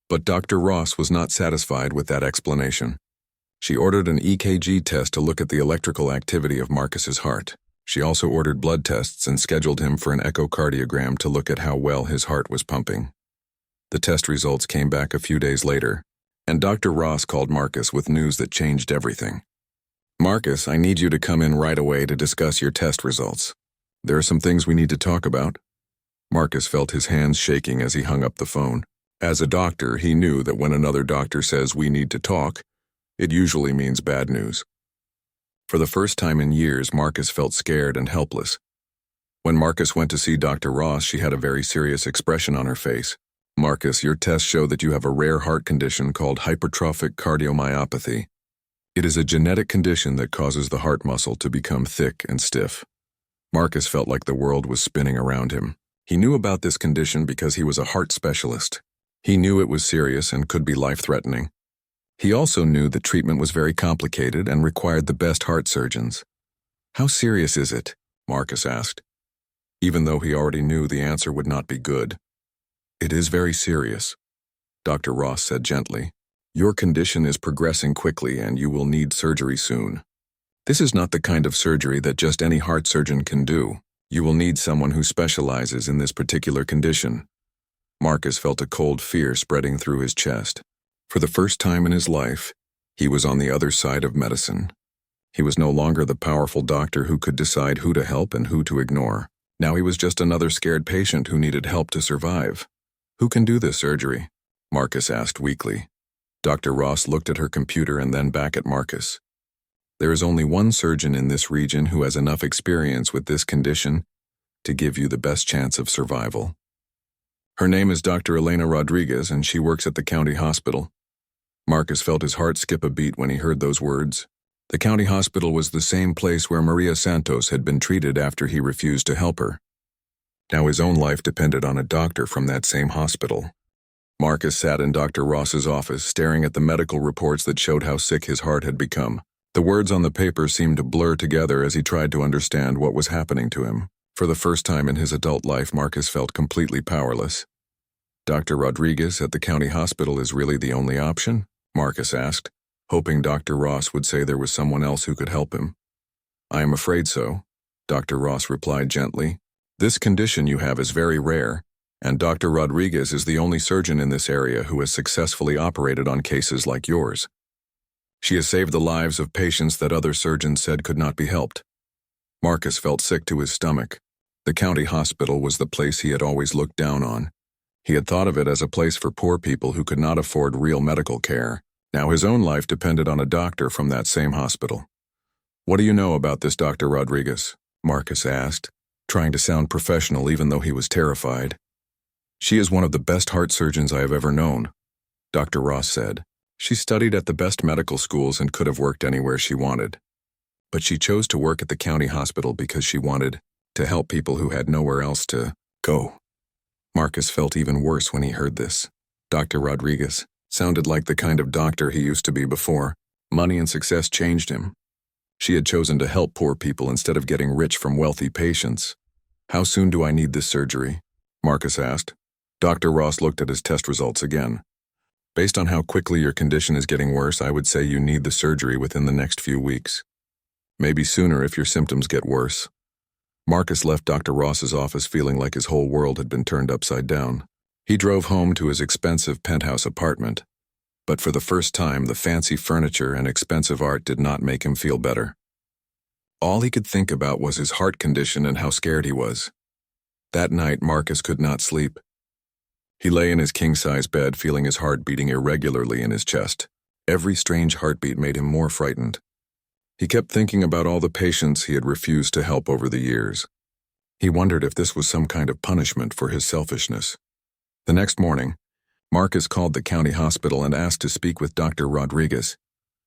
But Dr. Ross was not satisfied with that explanation. She ordered an EKG test to look at the electrical activity of Marcus's heart. She also ordered blood tests and scheduled him for an echocardiogram to look at how well his heart was pumping. The test results came back a few days later, and Dr. Ross called Marcus with news that changed everything. Marcus, I need you to come in right away to discuss your test results. There are some things we need to talk about. Marcus felt his hands shaking as he hung up the phone. As a doctor, he knew that when another doctor says we need to talk, it usually means bad news. For the first time in years, Marcus felt scared and helpless. When Marcus went to see Dr. Ross, she had a very serious expression on her face. Marcus, your tests show that you have a rare heart condition called hypertrophic cardiomyopathy. It is a genetic condition that causes the heart muscle to become thick and stiff. Marcus felt like the world was spinning around him. He knew about this condition because he was a heart specialist. He knew it was serious and could be life-threatening. He also knew that treatment was very complicated and required the best heart surgeons. How serious is it? Marcus asked, even though he already knew the answer would not be good. It is very serious, Dr. Ross said gently. Your condition is progressing quickly and you will need surgery soon. This is not the kind of surgery that just any heart surgeon can do. You will need someone who specializes in this particular condition. Marcus felt a cold fear spreading through his chest. For the first time in his life, he was on the other side of medicine. He was no longer the powerful doctor who could decide who to help and who to ignore. Now he was just another scared patient who needed help to survive. Who can do this surgery? Marcus asked weakly. Dr. Ross looked at her computer and then back at Marcus. There is only one surgeon in this region who has enough experience with this condition to give you the best chance of survival. Her name is Dr. Elena Rodriguez, and she works at the county hospital. Marcus felt his heart skip a beat when he heard those words. The county hospital was the same place where Maria Santos had been treated after he refused to help her. Now his own life depended on a doctor from that same hospital. Marcus sat in Dr. Ross's office, staring at the medical reports that showed how sick his heart had become. The words on the paper seemed to blur together as he tried to understand what was happening to him. For the first time in his adult life, Marcus felt completely powerless. Dr. Rodriguez at the county hospital is really the only option? Marcus asked, hoping Dr. Ross would say there was someone else who could help him. I am afraid so, Dr. Ross replied gently. This condition you have is very rare, and Dr. Rodriguez is the only surgeon in this area who has successfully operated on cases like yours. She has saved the lives of patients that other surgeons said could not be helped. Marcus felt sick to his stomach. The county hospital was the place he had always looked down on. He had thought of it as a place for poor people who could not afford real medical care. Now his own life depended on a doctor from that same hospital. What do you know about this Dr. Rodriguez? Marcus asked, trying to sound professional even though he was terrified. She is one of the best heart surgeons I have ever known, Dr. Ross said. She studied at the best medical schools and could have worked anywhere she wanted. But she chose to work at the county hospital because she wanted to help people who had nowhere else to go. Marcus felt even worse when he heard this. Dr. Rodriguez sounded like the kind of doctor he used to be before. Money and success changed him. She had chosen to help poor people instead of getting rich from wealthy patients. How soon do I need this surgery? Marcus asked. Dr. Ross looked at his test results again. Based on how quickly your condition is getting worse, I would say you need the surgery within the next few weeks. Maybe sooner if your symptoms get worse. Marcus left Dr. Ross's office feeling like his whole world had been turned upside down. He drove home to his expensive penthouse apartment, but for the first time, the fancy furniture and expensive art did not make him feel better. All he could think about was his heart condition and how scared he was. That night, Marcus could not sleep. He lay in his king-size bed, feeling his heart beating irregularly in his chest. Every strange heartbeat made him more frightened. He kept thinking about all the patients he had refused to help over the years. He wondered if this was some kind of punishment for his selfishness. The next morning, Marcus called the county hospital and asked to speak with Dr. Rodriguez.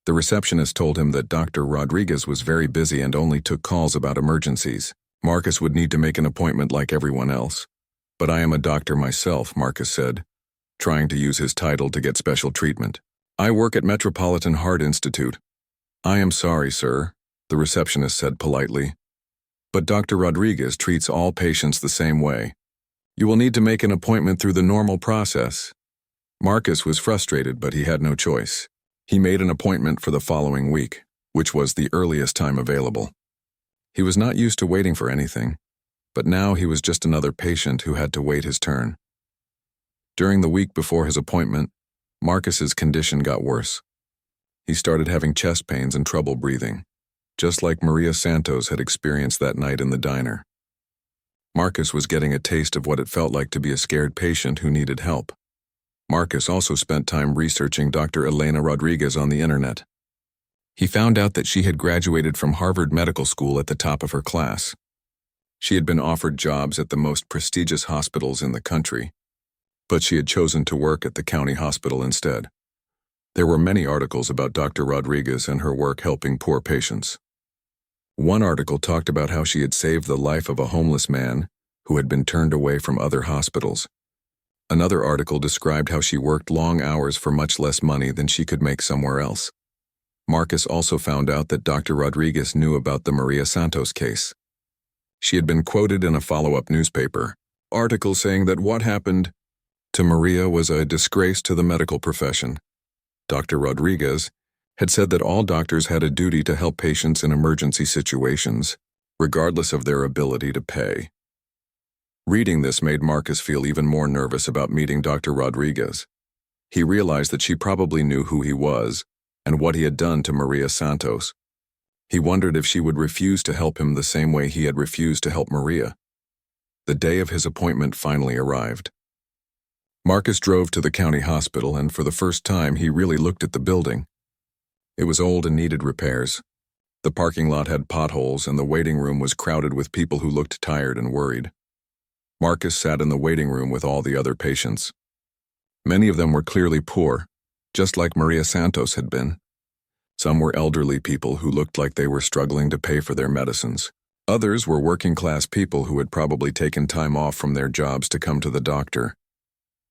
The receptionist told him that Dr. Rodriguez was very busy and only took calls about emergencies. Marcus would need to make an appointment like everyone else. "But I am a doctor myself," Marcus said, trying to use his title to get special treatment. "I work at Metropolitan Heart Institute." "I am sorry, sir," the receptionist said politely, "but Dr. Rodriguez treats all patients the same way. You will need to make an appointment through the normal process." Marcus was frustrated, but he had no choice. He made an appointment for the following week, which was the earliest time available. He was not used to waiting for anything, but now he was just another patient who had to wait his turn. During the week before his appointment, Marcus's condition got worse. He started having chest pains and trouble breathing, just like Maria Santos had experienced that night in the diner. Marcus was getting a taste of what it felt like to be a scared patient who needed help. Marcus also spent time researching Dr. Elena Rodriguez on the internet. He found out that she had graduated from Harvard Medical School at the top of her class. She had been offered jobs at the most prestigious hospitals in the country, but she had chosen to work at the county hospital instead. There were many articles about Dr. Rodriguez and her work helping poor patients. One article talked about how she had saved the life of a homeless man who had been turned away from other hospitals. Another article described how she worked long hours for much less money than she could make somewhere else. Marcus also found out that Dr. Rodriguez knew about the Maria Santos case. She had been quoted in a follow-up newspaper article saying that what happened to Maria was a disgrace to the medical profession. Dr. Rodriguez had said that all doctors had a duty to help patients in emergency situations, regardless of their ability to pay. Reading this made Marcus feel even more nervous about meeting Dr. Rodriguez. He realized that she probably knew who he was and what he had done to Maria Santos. He wondered if she would refuse to help him the same way he had refused to help Maria. The day of his appointment finally arrived. Marcus drove to the county hospital, and for the first time he really looked at the building. It was old and needed repairs. The parking lot had potholes, and the waiting room was crowded with people who looked tired and worried. Marcus sat in the waiting room with all the other patients. Many of them were clearly poor, just like Maria Santos had been. Some were elderly people who looked like they were struggling to pay for their medicines. Others were working-class people who had probably taken time off from their jobs to come to the doctor.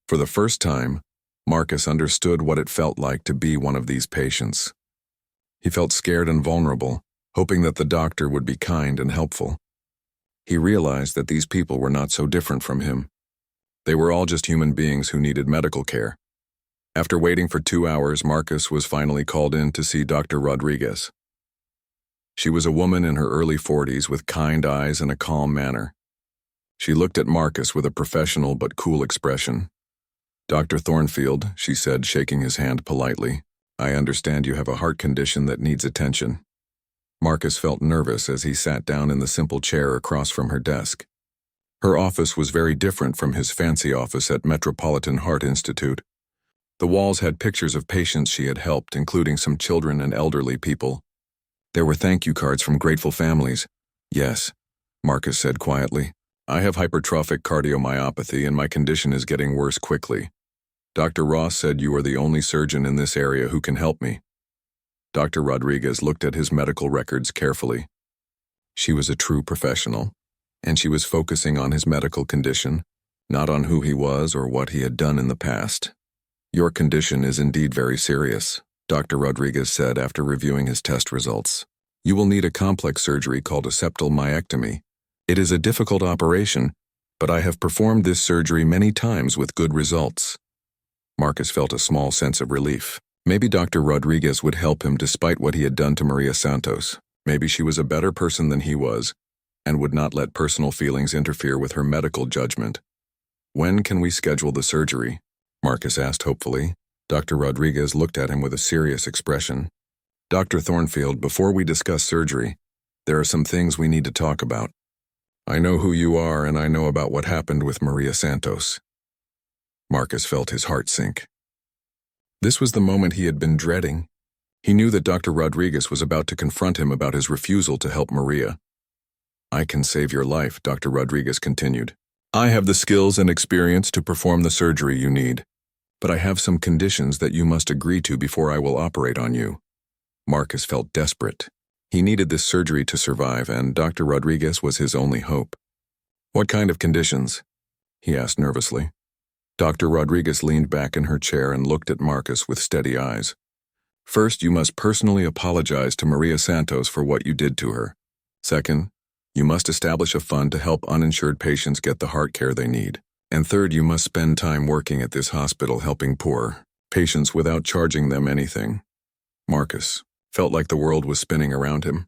For the first time, Marcus understood what it felt like to be one of these patients. He felt scared and vulnerable, hoping that the doctor would be kind and helpful. He realized that these people were not so different from him. They were all just human beings who needed medical care. After waiting for 2 hours, Marcus was finally called in to see Dr. Rodriguez. She was a woman in her early 40s with kind eyes and a calm manner. She looked at Marcus with a professional but cool expression. "Dr. Thornfield," she said, shaking his hand politely, "I understand you have a heart condition that needs attention." Marcus felt nervous as he sat down in the simple chair across from her desk. Her office was very different from his fancy office at Metropolitan Heart Institute. The walls had pictures of patients she had helped, including some children and elderly people. There were thank you cards from grateful families. "Yes," Marcus said quietly. "I have hypertrophic cardiomyopathy and my condition is getting worse quickly. Dr. Ross said you are the only surgeon in this area who can help me." Dr. Rodriguez looked at his medical records carefully. She was a true professional, and she was focusing on his medical condition, not on who he was or what he had done in the past. "Your condition is indeed very serious," Dr. Rodriguez said after reviewing his test results. "You will need a complex surgery called a septal myectomy. It is a difficult operation, but I have performed this surgery many times with good results." Marcus felt a small sense of relief. Maybe Dr. Rodriguez would help him despite what he had done to Maria Santos. Maybe she was a better person than he was, and would not let personal feelings interfere with her medical judgment. "When can we schedule the surgery?" Marcus asked hopefully. Dr. Rodriguez looked at him with a serious expression. "Dr. Thornfield, before we discuss surgery, there are some things we need to talk about. I know who you are and I know about what happened with Maria Santos." Marcus felt his heart sink. This was the moment he had been dreading. He knew that Dr. Rodriguez was about to confront him about his refusal to help Maria. "I can save your life," Dr. Rodriguez continued. "I have the skills and experience to perform the surgery you need, but I have some conditions that you must agree to before I will operate on you." Marcus felt desperate. He needed this surgery to survive, and Dr. Rodriguez was his only hope. "What kind of conditions?" he asked nervously. Dr. Rodriguez leaned back in her chair and looked at Marcus with steady eyes. "First, you must personally apologize to Maria Santos for what you did to her. Second, you must establish a fund to help uninsured patients get the heart care they need. And third, you must spend time working at this hospital helping poor patients without charging them anything." Marcus felt like the world was spinning around him.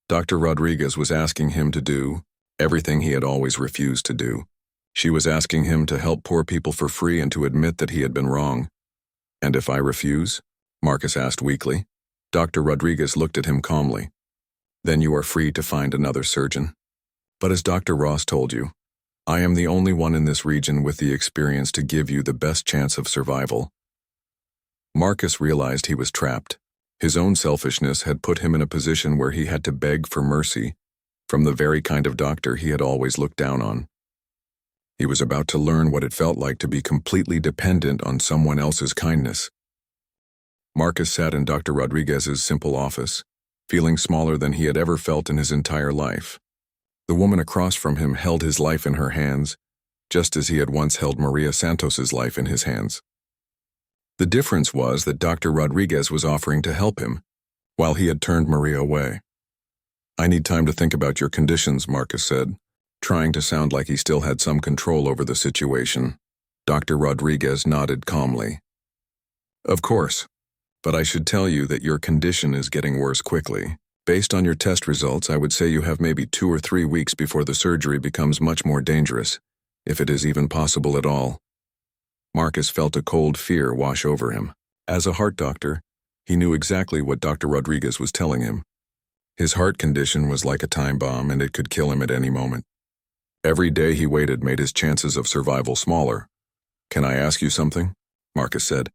Dr. Rodriguez was asking him to do everything he had always refused to do. She was asking him to help poor people for free and to admit that he had been wrong. "And if I refuse?" Marcus asked weakly. Dr. Rodriguez looked at him calmly. "Then you are free to find another surgeon. But as Dr. Ross told you, I am the only one in this region with the experience to give you the best chance of survival." Marcus realized he was trapped. His own selfishness had put him in a position where he had to beg for mercy from the very kind of doctor he had always looked down on. He was about to learn what it felt like to be completely dependent on someone else's kindness. Marcus sat in Dr. Rodriguez's simple office, feeling smaller than he had ever felt in his entire life. The woman across from him held his life in her hands, just as he had once held Maria Santos's life in his hands. The difference was that Dr. Rodriguez was offering to help him, while he had turned Maria away. "I need time to think about your conditions," Marcus said, trying to sound like he still had some control over the situation. Dr. Rodriguez nodded calmly. "Of course, but I should tell you that your condition is getting worse quickly. Based on your test results, I would say you have maybe 2 or 3 weeks before the surgery becomes much more dangerous, if it is even possible at all." Marcus felt a cold fear wash over him. As a heart doctor, he knew exactly what Dr. Rodriguez was telling him. His heart condition was like a time bomb and it could kill him at any moment. Every day he waited made his chances of survival smaller. "Can I ask you something?" Marcus said.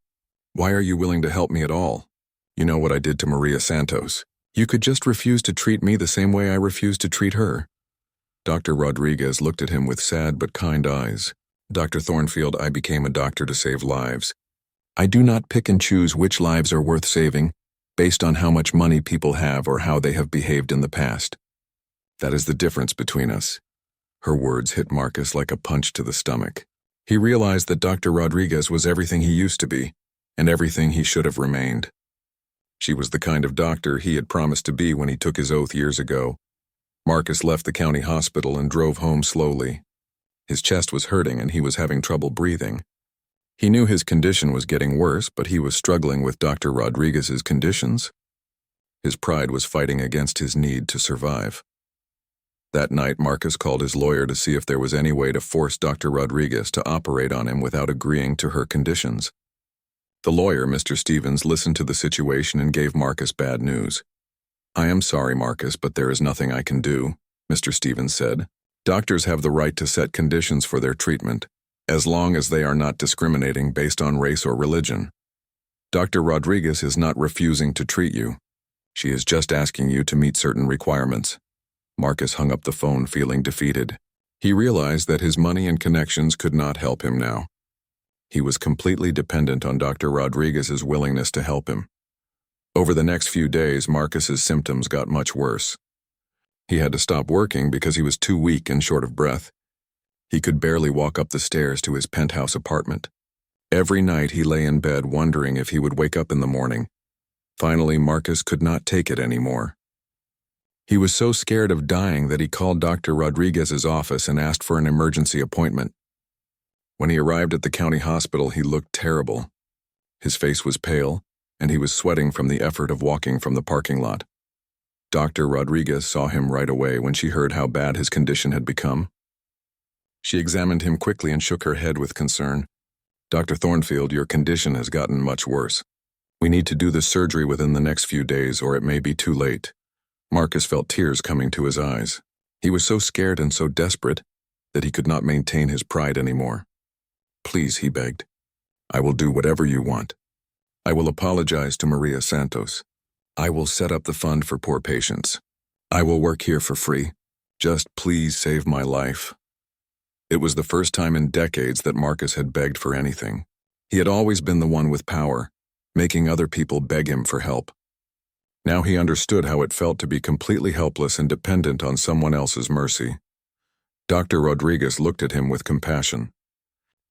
"Why are you willing to help me at all? You know what I did to Maria Santos. You could just refuse to treat me the same way I refused to treat her." Dr. Rodriguez looked at him with sad but kind eyes. "Dr. Thornfield, I became a doctor to save lives. I do not pick and choose which lives are worth saving based on how much money people have or how they have behaved in the past. That is the difference between us." Her words hit Marcus like a punch to the stomach. He realized that Dr. Rodriguez was everything he used to be, and everything he should have remained. She was the kind of doctor he had promised to be when he took his oath years ago. Marcus left the county hospital and drove home slowly. His chest was hurting and he was having trouble breathing. He knew his condition was getting worse, but he was struggling with Dr. Rodriguez's conditions. His pride was fighting against his need to survive. That night, Marcus called his lawyer to see if there was any way to force Dr. Rodriguez to operate on him without agreeing to her conditions. The lawyer, Mr. Stevens, listened to the situation and gave Marcus bad news. "I am sorry, Marcus, but there is nothing I can do," Mr. Stevens said. "Doctors have the right to set conditions for their treatment, as long as they are not discriminating based on race or religion. Dr. Rodriguez is not refusing to treat you. She is just asking you to meet certain requirements." Marcus hung up the phone feeling defeated. He realized that his money and connections could not help him now. He was completely dependent on Dr. Rodriguez's willingness to help him. Over the next few days, Marcus's symptoms got much worse. He had to stop working because he was too weak and short of breath. He could barely walk up the stairs to his penthouse apartment. Every night he lay in bed wondering if he would wake up in the morning. Finally, Marcus could not take it anymore. He was so scared of dying that he called Dr. Rodriguez's office and asked for an emergency appointment. When he arrived at the county hospital, he looked terrible. His face was pale, and he was sweating from the effort of walking from the parking lot. Dr. Rodriguez saw him right away when she heard how bad his condition had become. She examined him quickly and shook her head with concern. "Dr. Thornfield, your condition has gotten much worse. We need to do this surgery within the next few days, or it may be too late." Marcus felt tears coming to his eyes. He was so scared and so desperate that he could not maintain his pride anymore. "Please," he begged. "I will do whatever you want. I will apologize to Maria Santos. I will set up the fund for poor patients. I will work here for free. Just please save my life." It was the first time in decades that Marcus had begged for anything. He had always been the one with power, making other people beg him for help. Now he understood how it felt to be completely helpless and dependent on someone else's mercy. Dr. Rodriguez looked at him with compassion.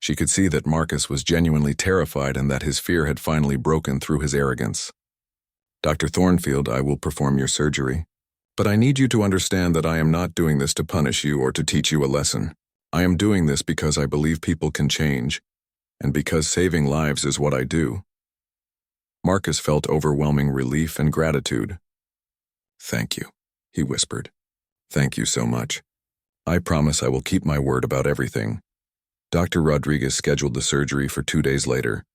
She could see that Marcus was genuinely terrified and that his fear had finally broken through his arrogance. "Dr. Thornfield, I will perform your surgery. But I need you to understand that I am not doing this to punish you or to teach you a lesson. I am doing this because I believe people can change, and because saving lives is what I do." Marcus felt overwhelming relief and gratitude. "Thank you," he whispered. "Thank you so much. I promise I will keep my word about everything." Dr. Rodriguez scheduled the surgery for 2 days later.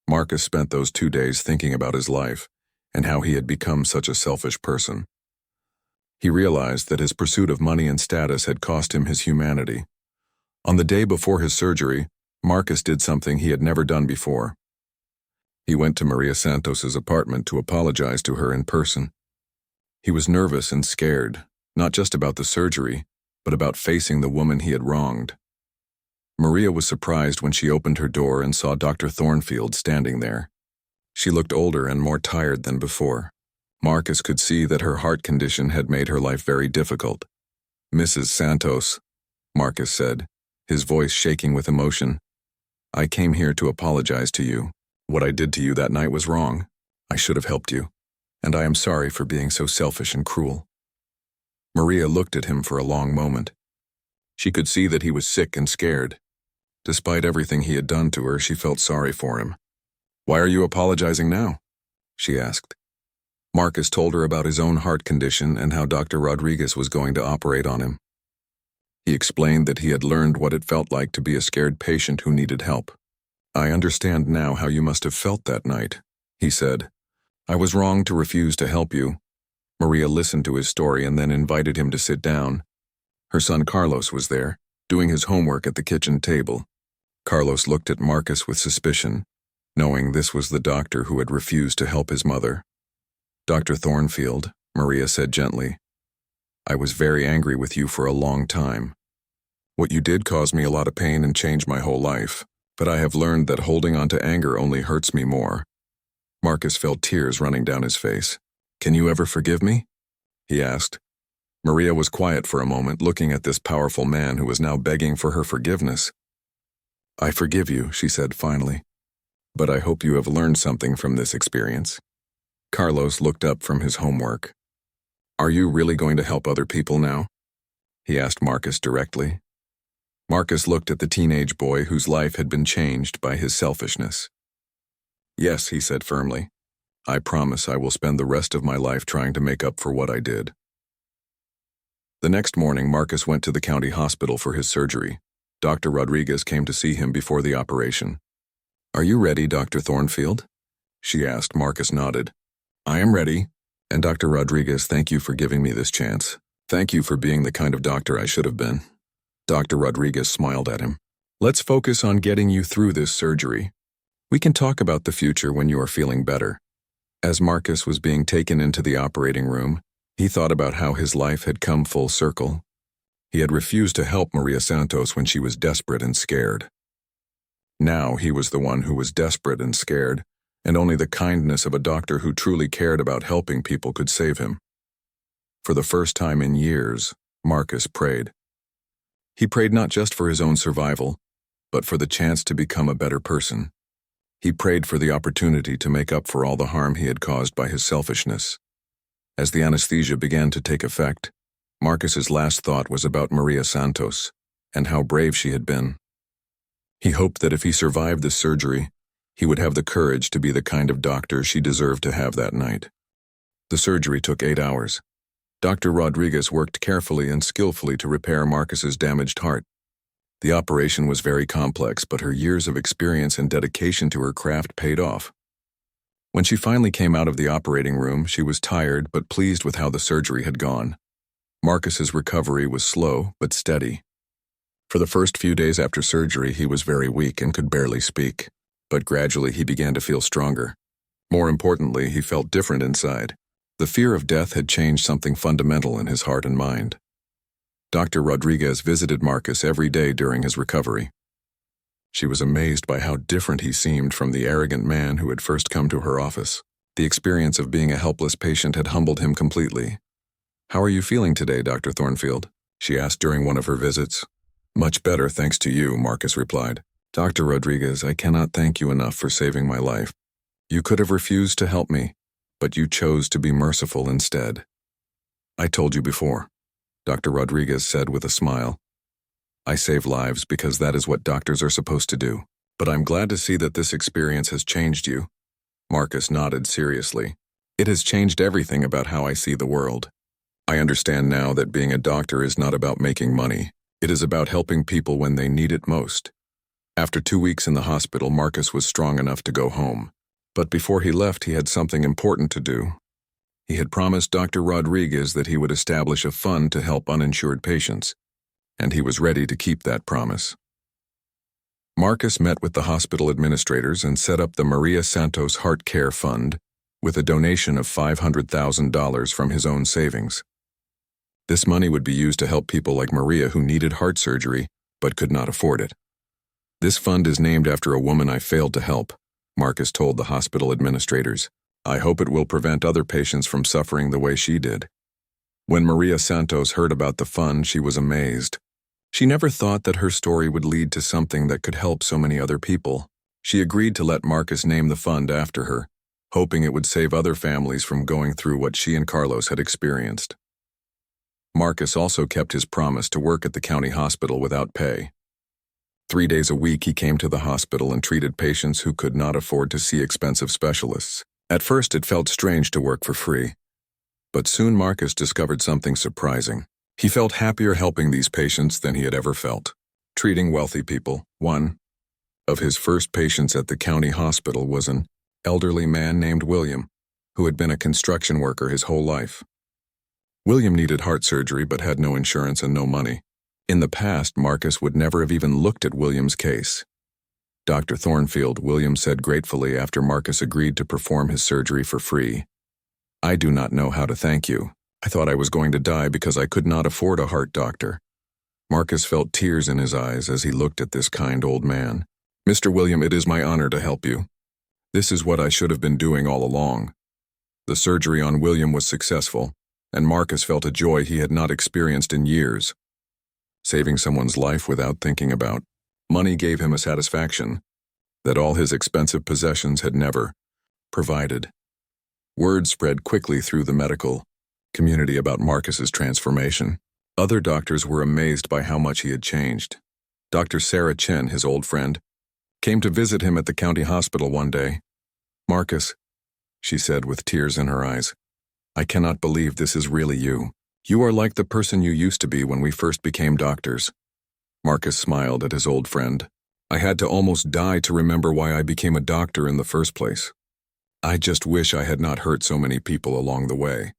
Marcus spent those 2 days thinking about his life and how he had become such a selfish person. He realized that his pursuit of money and status had cost him his humanity. On the day before his surgery, Marcus did something he had never done before. He went to Maria Santos's apartment to apologize to her in person. He was nervous and scared, not just about the surgery, but about facing the woman he had wronged. Maria was surprised when she opened her door and saw Dr. Thornfield standing there. She looked older and more tired than before. Marcus could see that her heart condition had made her life very difficult. "Mrs. Santos," Marcus said, his voice shaking with emotion, "I came here to apologize to you. What I did to you that night was wrong. I should have helped you, and I am sorry for being so selfish and cruel." Maria looked at him for a long moment. She could see that he was sick and scared. Despite everything he had done to her, she felt sorry for him. "Why are you apologizing now?" she asked. Marcus told her about his own heart condition and how Dr. Rodriguez was going to operate on him. He explained that he had learned what it felt like to be a scared patient who needed help. "I understand now how you must have felt that night," he said. "I was wrong to refuse to help you." Maria listened to his story and then invited him to sit down. Her son Carlos was there, doing his homework at the kitchen table. Carlos looked at Marcus with suspicion, knowing this was the doctor who had refused to help his mother. "Dr. Thornfield," Maria said gently, "I was very angry with you for a long time. What you did caused me a lot of pain and changed my whole life, but I have learned that holding on to anger only hurts me more." Marcus felt tears running down his face. "Can you ever forgive me?" he asked. Maria was quiet for a moment, looking at this powerful man who was now begging for her forgiveness. "I forgive you," she said finally, "but I hope you have learned something from this experience." Carlos looked up from his homework. "Are you really going to help other people now?" he asked Marcus directly. Marcus looked at the teenage boy whose life had been changed by his selfishness. "Yes," he said firmly. "I promise I will spend the rest of my life trying to make up for what I did." The next morning, Marcus went to the county hospital for his surgery. Dr. Rodriguez came to see him before the operation. "Are you ready, Dr. Thornfield?" she asked. Marcus nodded. "I am ready. And Dr. Rodriguez, thank you for giving me this chance. Thank you for being the kind of doctor I should have been." Dr. Rodriguez smiled at him. "Let's focus on getting you through this surgery. We can talk about the future when you are feeling better." As Marcus was being taken into the operating room, he thought about how his life had come full circle. He had refused to help Maria Santos when she was desperate and scared. Now he was the one who was desperate and scared, and only the kindness of a doctor who truly cared about helping people could save him. For the first time in years, Marcus prayed. He prayed not just for his own survival, but for the chance to become a better person. He prayed for the opportunity to make up for all the harm he had caused by his selfishness. As the anesthesia began to take effect, Marcus's last thought was about Maria Santos and how brave she had been. He hoped that if he survived this surgery, he would have the courage to be the kind of doctor she deserved to have that night. The surgery took 8 hours. Dr. Rodriguez worked carefully and skillfully to repair Marcus's damaged heart. The operation was very complex, but her years of experience and dedication to her craft paid off. When she finally came out of the operating room, she was tired but pleased with how the surgery had gone. Marcus's recovery was slow but steady. For the first few days after surgery, he was very weak and could barely speak, but gradually he began to feel stronger. More importantly, he felt different inside. The fear of death had changed something fundamental in his heart and mind. Dr. Rodriguez visited Marcus every day during his recovery. She was amazed by how different he seemed from the arrogant man who had first come to her office. The experience of being a helpless patient had humbled him completely. "How are you feeling today, Dr. Thornfield?" she asked during one of her visits. "Much better, thanks to you," Marcus replied. "Dr. Rodriguez, I cannot thank you enough for saving my life. You could have refused to help me, but you chose to be merciful instead." "I told you before," Dr. Rodriguez said with a smile. "I save lives because that is what doctors are supposed to do. But I'm glad to see that this experience has changed you." Marcus nodded seriously. "It has changed everything about how I see the world. I understand now that being a doctor is not about making money. It is about helping people when they need it most." After 2 weeks in the hospital, Marcus was strong enough to go home. But before he left, he had something important to do. He had promised Dr. Rodriguez that he would establish a fund to help uninsured patients, and he was ready to keep that promise. Marcus met with the hospital administrators and set up the Maria Santos Heart Care Fund with a donation of $500,000 from his own savings. This money would be used to help people like Maria who needed heart surgery but could not afford it. "This fund is named after a woman I failed to help," Marcus told the hospital administrators. "I hope it will prevent other patients from suffering the way she did." When Maria Santos heard about the fund, she was amazed. She never thought that her story would lead to something that could help so many other people. She agreed to let Marcus name the fund after her, hoping it would save other families from going through what she and Carlos had experienced. Marcus also kept his promise to work at the county hospital without pay. 3 days a week he came to the hospital and treated patients who could not afford to see expensive specialists. At first it felt strange to work for free, but soon Marcus discovered something surprising. He felt happier helping these patients than he had ever felt. Treating wealthy people. One of his first patients at the county hospital was an elderly man named William, who had been a construction worker his whole life. William needed heart surgery but had no insurance and no money. In the past, Marcus would never have even looked at William's case. "Dr. Thornfield," William said gratefully after Marcus agreed to perform his surgery for free, "I do not know how to thank you. I thought I was going to die because I could not afford a heart doctor." Marcus felt tears in his eyes as he looked at this kind old man. "Mr. William, it is my honor to help you. This is what I should have been doing all along." The surgery on William was successful, and Marcus felt a joy he had not experienced in years. Saving someone's life without thinking about money gave him a satisfaction that all his expensive possessions had never provided. Word spread quickly through the medical community about Marcus's transformation. Other doctors were amazed by how much he had changed. Dr. Sarah Chen, his old friend, came to visit him at the county hospital one day. "Marcus," she said with tears in her eyes, "I cannot believe this is really you. You are like the person you used to be when we first became doctors." Marcus smiled at his old friend. "I had to almost die to remember why I became a doctor in the first place. I just wish I had not hurt so many people along the way."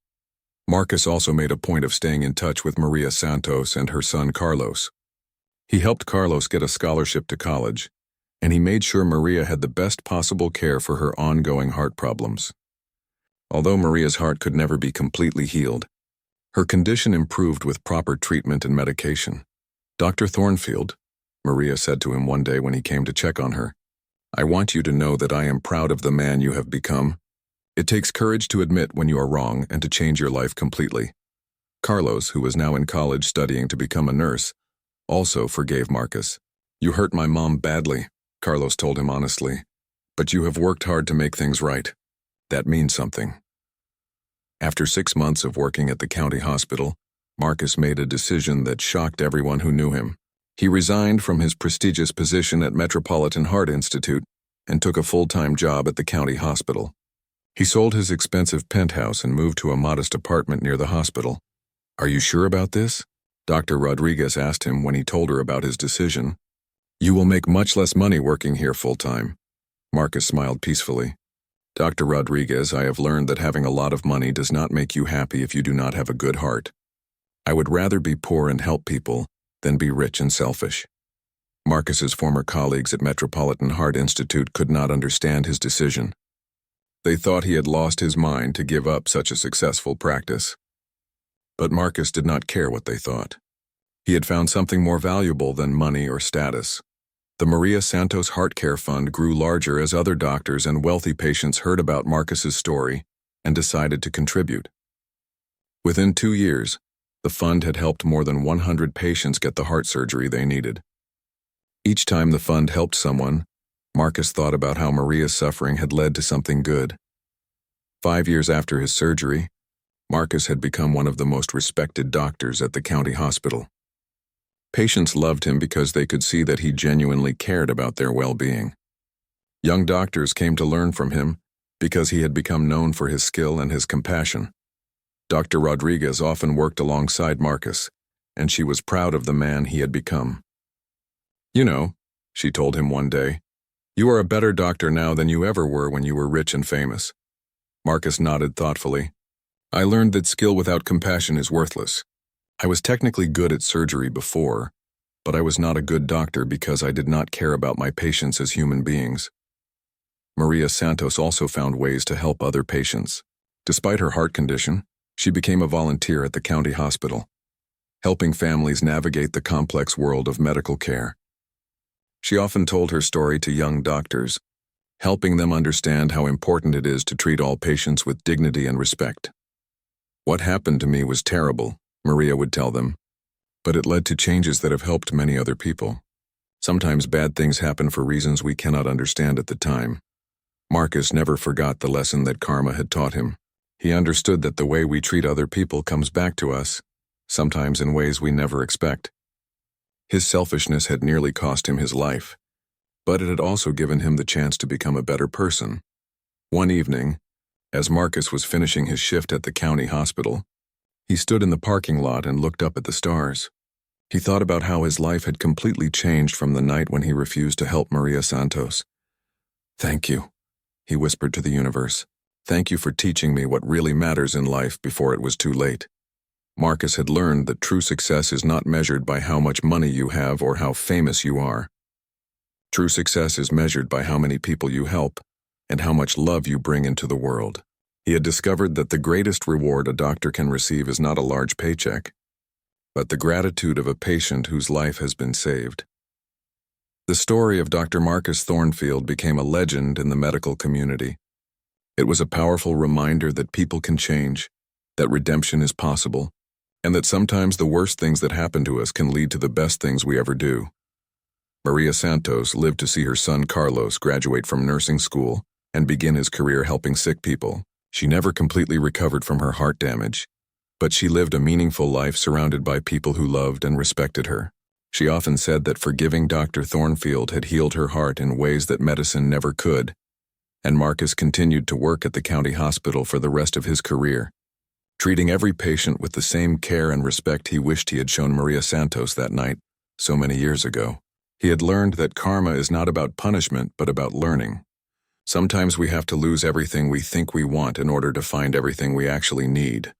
Marcus also made a point of staying in touch with Maria Santos and her son Carlos. He helped Carlos get a scholarship to college, and he made sure Maria had the best possible care for her ongoing heart problems. Although Maria's heart could never be completely healed, her condition improved with proper treatment and medication. "Dr. Thornfield," Maria said to him one day when he came to check on her, "I want you to know that I am proud of the man you have become. It takes courage to admit when you are wrong and to change your life completely." Carlos, who was now in college studying to become a nurse, also forgave Marcus. "You hurt my mom badly," Carlos told him honestly, "but you have worked hard to make things right. That means something." After 6 months of working at the county hospital, Marcus made a decision that shocked everyone who knew him. He resigned from his prestigious position at Metropolitan Heart Institute and took a full-time job at the county hospital. He sold his expensive penthouse and moved to a modest apartment near the hospital. "Are you sure about this?" Dr. Rodriguez asked him when he told her about his decision. "You will make much less money working here full-time." Marcus smiled peacefully. "Dr. Rodriguez, I have learned that having a lot of money does not make you happy if you do not have a good heart. I would rather be poor and help people than be rich and selfish." Marcus's former colleagues at Metropolitan Heart Institute could not understand his decision. They thought he had lost his mind to give up such a successful practice. But Marcus did not care what they thought. He had found something more valuable than money or status. The Maria Santos Heart Care Fund grew larger as other doctors and wealthy patients heard about Marcus's story and decided to contribute. Within 2 years, the fund had helped more than 100 patients get the heart surgery they needed. Each time the fund helped someone, Marcus thought about how Maria's suffering had led to something good. 5 years after his surgery, Marcus had become one of the most respected doctors at the county hospital. Patients loved him because they could see that he genuinely cared about their well-being. Young doctors came to learn from him because he had become known for his skill and his compassion. Dr. Rodriguez often worked alongside Marcus, and she was proud of the man he had become. "You know," she told him one day, "you are a better doctor now than you ever were when you were rich and famous." Marcus nodded thoughtfully. "I learned that skill without compassion is worthless. I was technically good at surgery before, but I was not a good doctor because I did not care about my patients as human beings." Maria Santos also found ways to help other patients. Despite her heart condition, she became a volunteer at the county hospital, helping families navigate the complex world of medical care. She often told her story to young doctors, helping them understand how important it is to treat all patients with dignity and respect. "What happened to me was terrible," Maria would tell them, "but it led to changes that have helped many other people. Sometimes bad things happen for reasons we cannot understand at the time." Marcus never forgot the lesson that karma had taught him. He understood that the way we treat other people comes back to us, sometimes in ways we never expect. His selfishness had nearly cost him his life, but it had also given him the chance to become a better person. One evening, as Marcus was finishing his shift at the county hospital, he stood in the parking lot and looked up at the stars. He thought about how his life had completely changed from the night when he refused to help Maria Santos. "Thank you," he whispered to the universe. "Thank you for teaching me what really matters in life before it was too late." Marcus had learned that true success is not measured by how much money you have or how famous you are. True success is measured by how many people you help and how much love you bring into the world. He had discovered that the greatest reward a doctor can receive is not a large paycheck, but the gratitude of a patient whose life has been saved. The story of Dr. Marcus Thornfield became a legend in the medical community. It was a powerful reminder that people can change, that redemption is possible, and that sometimes the worst things that happen to us can lead to the best things we ever do. Maria Santos lived to see her son Carlos graduate from nursing school and begin his career helping sick people. She never completely recovered from her heart damage, but she lived a meaningful life surrounded by people who loved and respected her. She often said that forgiving Dr. Thornfield had healed her heart in ways that medicine never could, and Marcus continued to work at the county hospital for the rest of his career, treating every patient with the same care and respect he wished he had shown Maria Santos that night, so many years ago. He had learned that karma is not about punishment but about learning. Sometimes we have to lose everything we think we want in order to find everything we actually need.